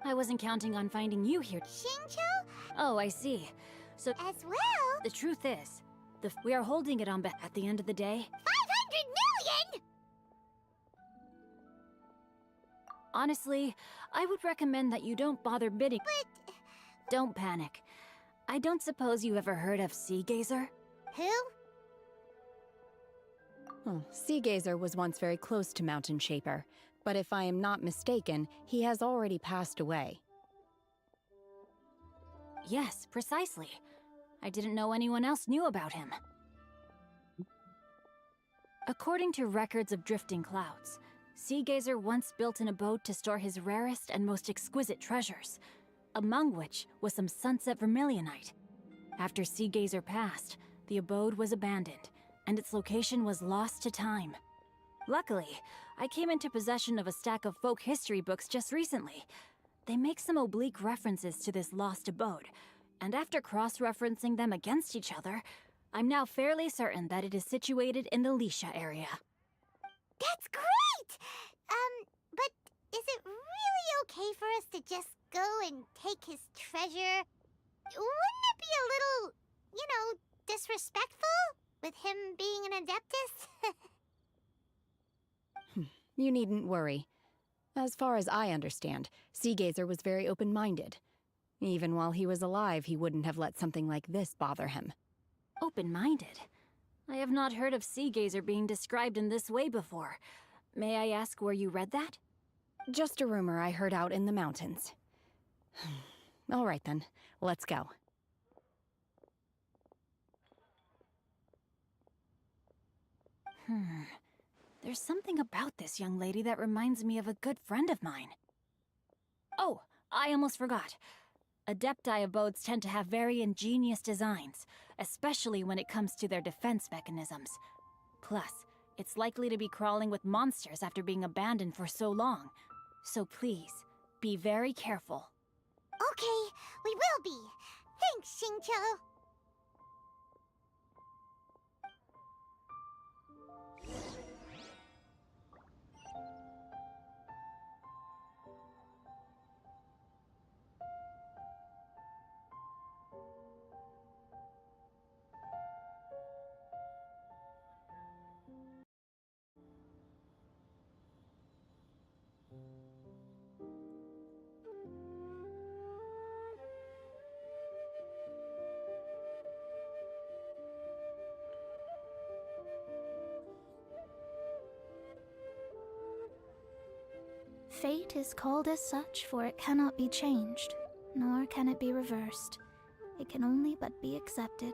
I wasn't counting on finding you here. Xingqiu? Oh, I see. So, as well, the truth is, we are holding it on at the end of the day. 500 million! Honestly, I would recommend that you don't bother bidding. But... Don't panic. I don't suppose you ever heard of Sea Gazer? Who? Sea Gazer was once very close to Mountain Shaper, but if I am not mistaken, he has already passed away. Yes, precisely. I didn't know anyone else knew about him. According to records of drifting clouds, Seagazer once built an abode to store his rarest and most exquisite treasures, among which was some sunset vermilionite. After Seagazer passed, the abode was abandoned, and its location was lost to time. Luckily, I came into possession of a stack of folk history books just recently. They make some oblique references to this lost abode, and after cross-referencing them against each other, I'm now fairly certain that it is situated in the Lisha area. That's great! But is it really okay for us to just go and take his treasure? Wouldn't it be a little, disrespectful? With him being an Adeptus? You needn't worry. As far as I understand, Seagazer was very open-minded. Even while he was alive, he wouldn't have let something like this bother him. Open-minded? I have not heard of Seagazer being described in this way before. May I ask where you read that? Just a rumor I heard out in the mountains. All right then, let's go. There's something about this young lady that reminds me of a good friend of mine. Oh, I almost forgot. Adepti abodes tend to have very ingenious designs, especially when it comes to their defense mechanisms. Plus, it's likely to be crawling with monsters after being abandoned for so long. So please, be very careful. Okay, we will be. Thanks, Xingqiu. Fate is called as such, for it cannot be changed, nor can it be reversed. It can only but be accepted.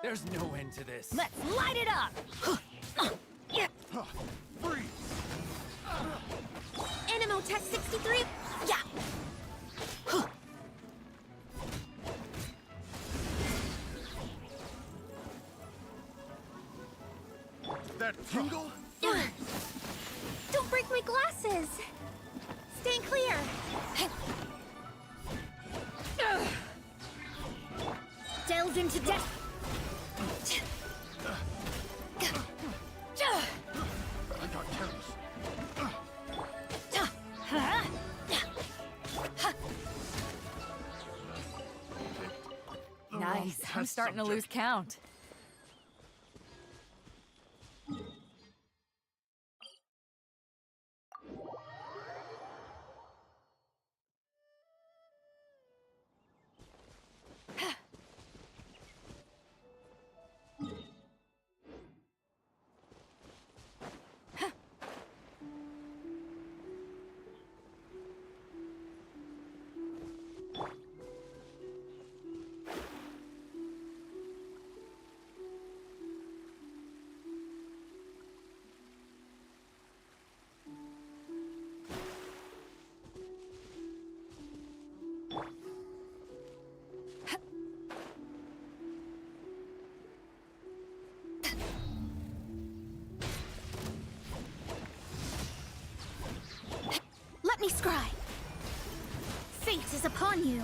There's no end to this. Let's light it up! Freeze! Animo Test 63. Yeah. That tingle? Don't break my glasses. Stand clear. Delves into death. I got careless. Nice. I'm starting to lose count. Let me scry. Fate is upon you.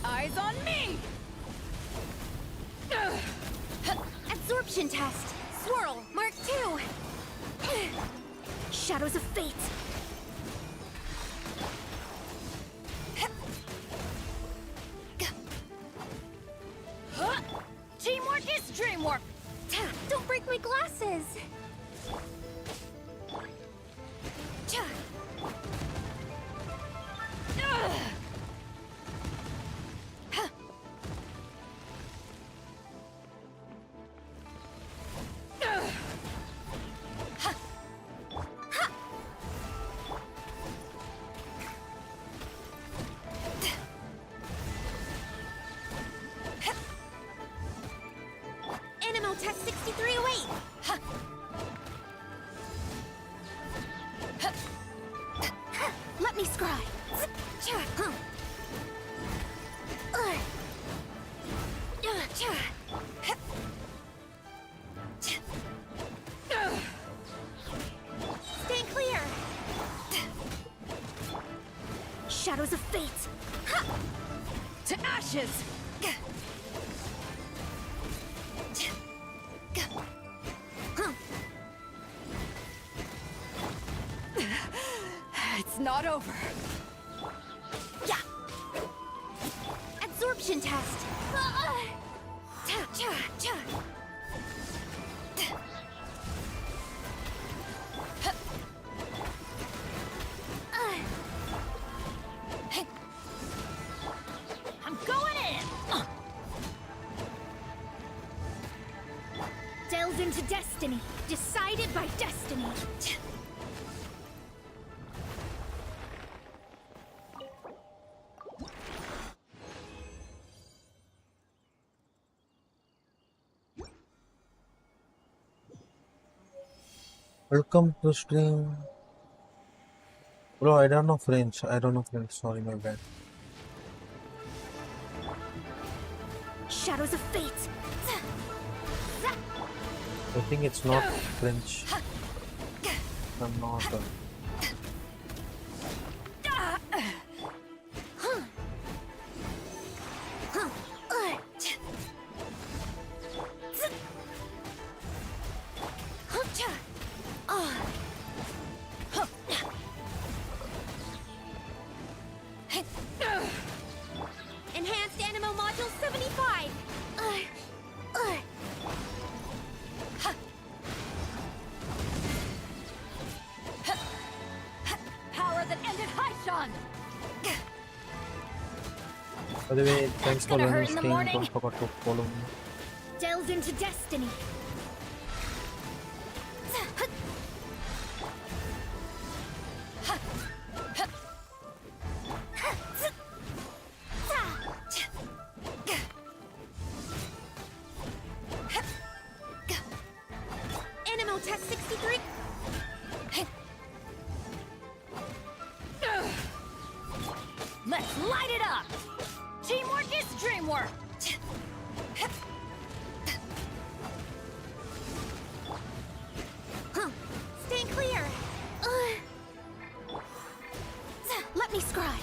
Eyes on me! Absorption test. Swirl. Mark 2. Shadows of fate. Teamwork is dreamwork! Don't break my glasses. Animo Test 6308. Let me scry. Stand clear. Shadows of fate. To ashes! It's not over. Yeah. Absorption test. I'm going in! Delves into destiny. Decided by destiny. Welcome to stream. Bro, I don't know French. Sorry, my bad. Shadows of fate. I think it's not French. I'm not. Enhanced Animo Module 75. Power that ended Haishan! By the way, thanks for gonna joining hurt the in the stream. morning. Don't forget to follow me. Delves into destiny. Animal Test 63. Let's light it up! Teamwork is dreamwork! Stand clear. Let me scry.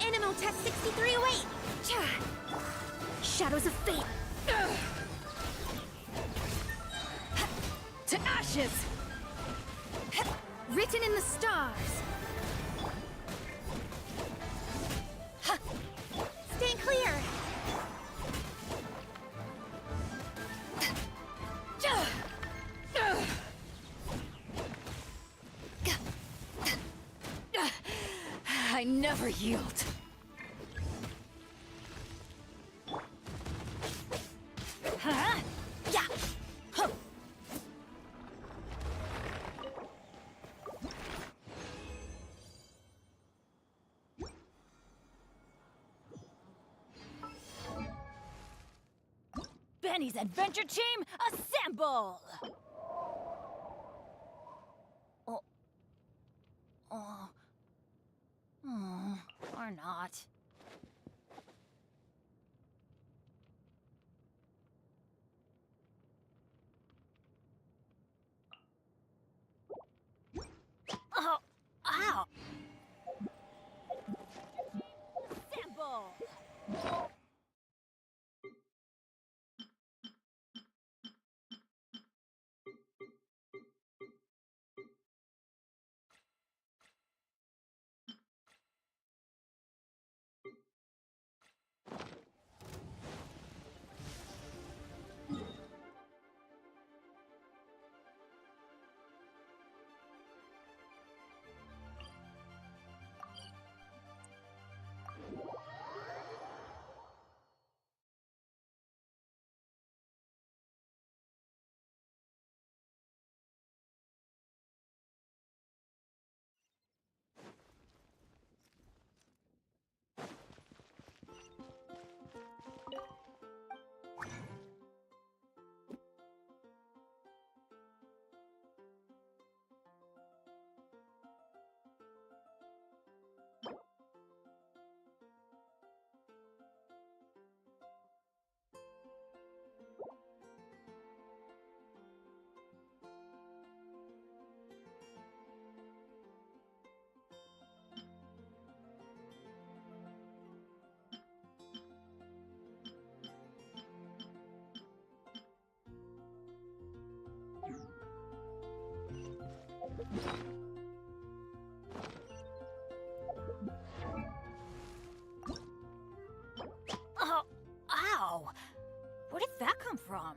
Animal Test 63 away. Shadows of fate. To ashes. Written in the stars. Stand clear. I never yield. Huh? Yeah! Huh. Benny's adventure team, assemble! Oh. Oh. Oh. Or not. Oh. Ow! Assemble! Oh, ow! Where did that come from?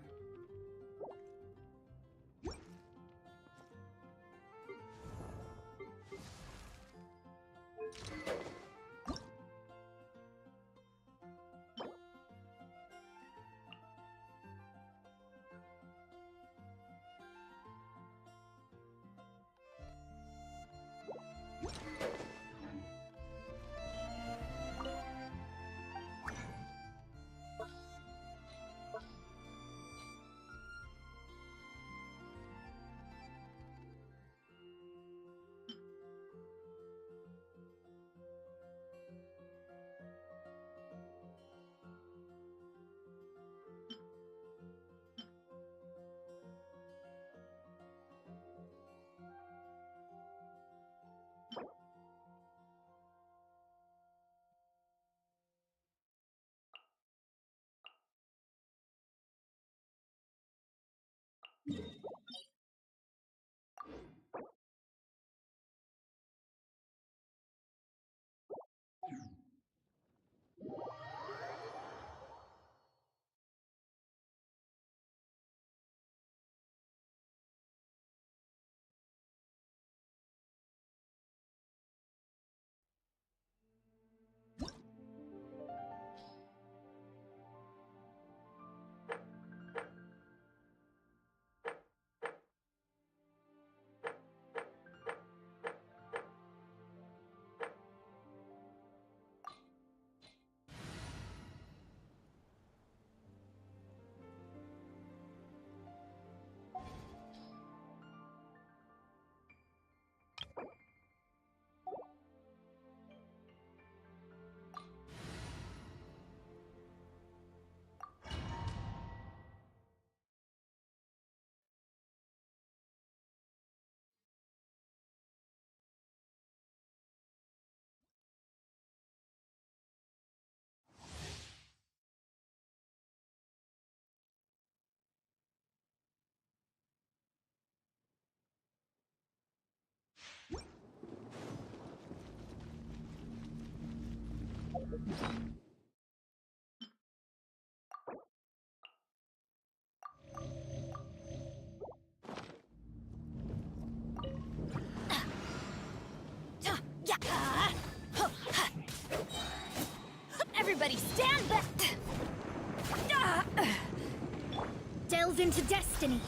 Delves into destiny.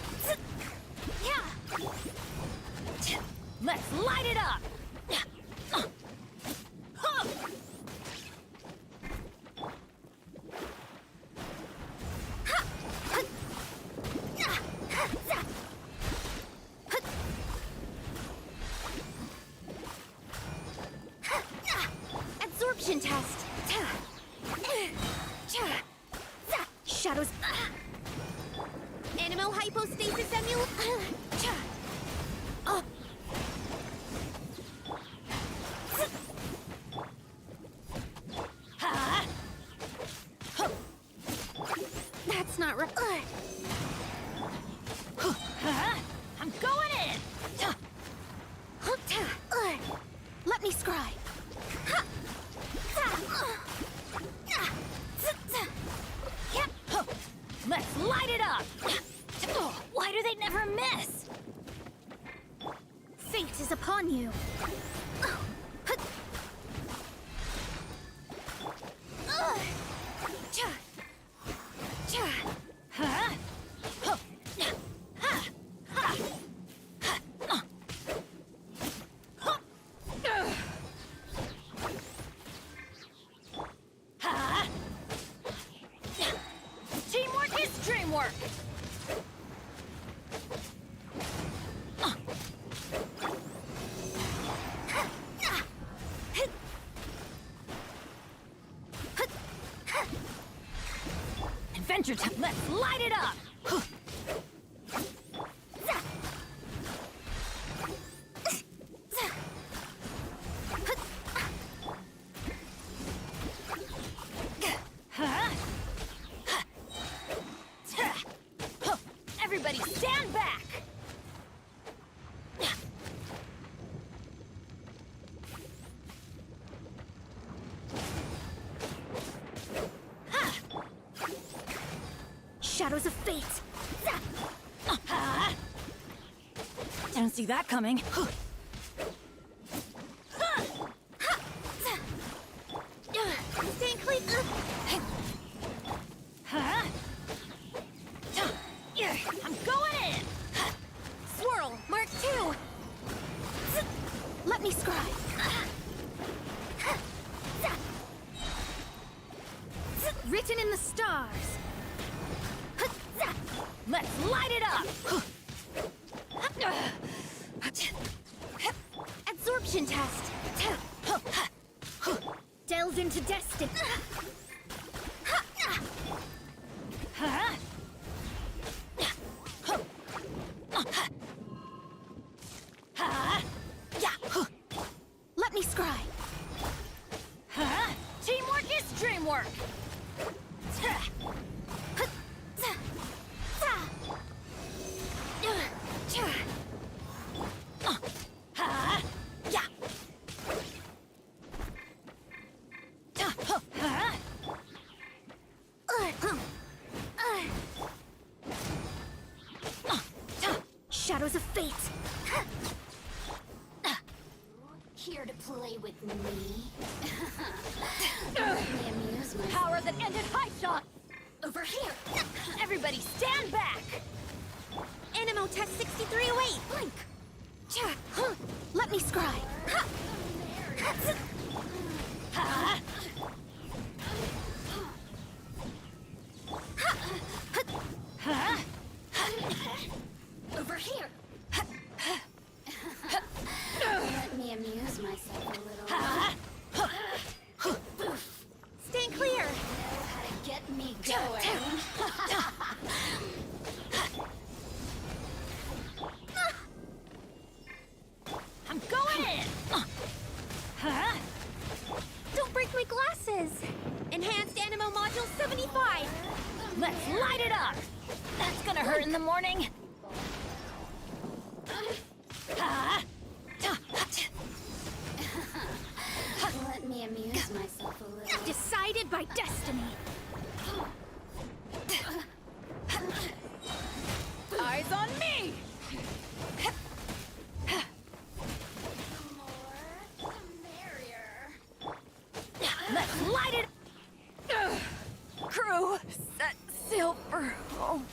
Let's light it up! Absorption test. Shadows. Animal hypostasis That's not right. I'm going in! Let me scry. Let's light it up! Why do they never miss? Fate is upon you. Teamwork is dreamwork! Adventure time! Let's light it up! Everybody stand back! Shadows of fate. Didn't see that coming. Staying clean. I'm going in! Swirl. Mark 2. Let me scry. Written in the stars. Let's light it up! Absorption test. Delves into destiny. Let me scry. Teamwork is dreamwork! Shadows of fate. Here to play with me? Power that ended high shot! Over here! Everybody stand back! Animo test 6308. Blink. Let me scry. Over here! Let me amuse myself a little. Staying clear. How to get me going. I'm going in! Don't break my glasses. Enhanced Animo Module 75. Let's light it up! That's gonna hurt in the morning! Let me amuse myself a little. Decided by destiny. Eyes on me! Let's light it! Crew, set sail for home.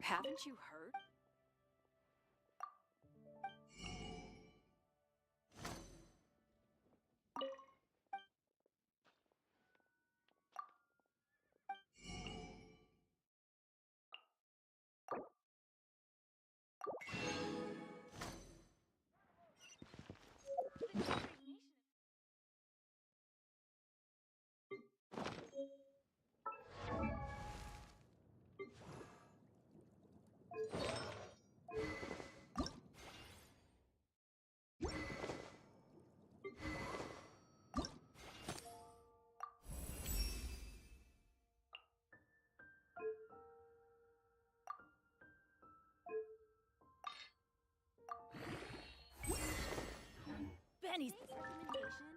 Haven't you heard? Benny's recommendation.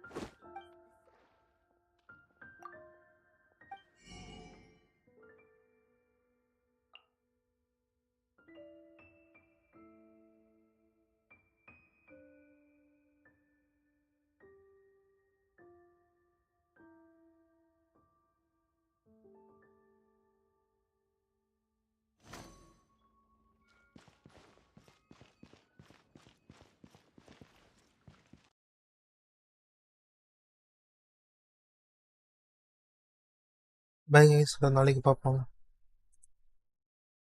Bye guys, நாளைக்கு பார்ப்போம்.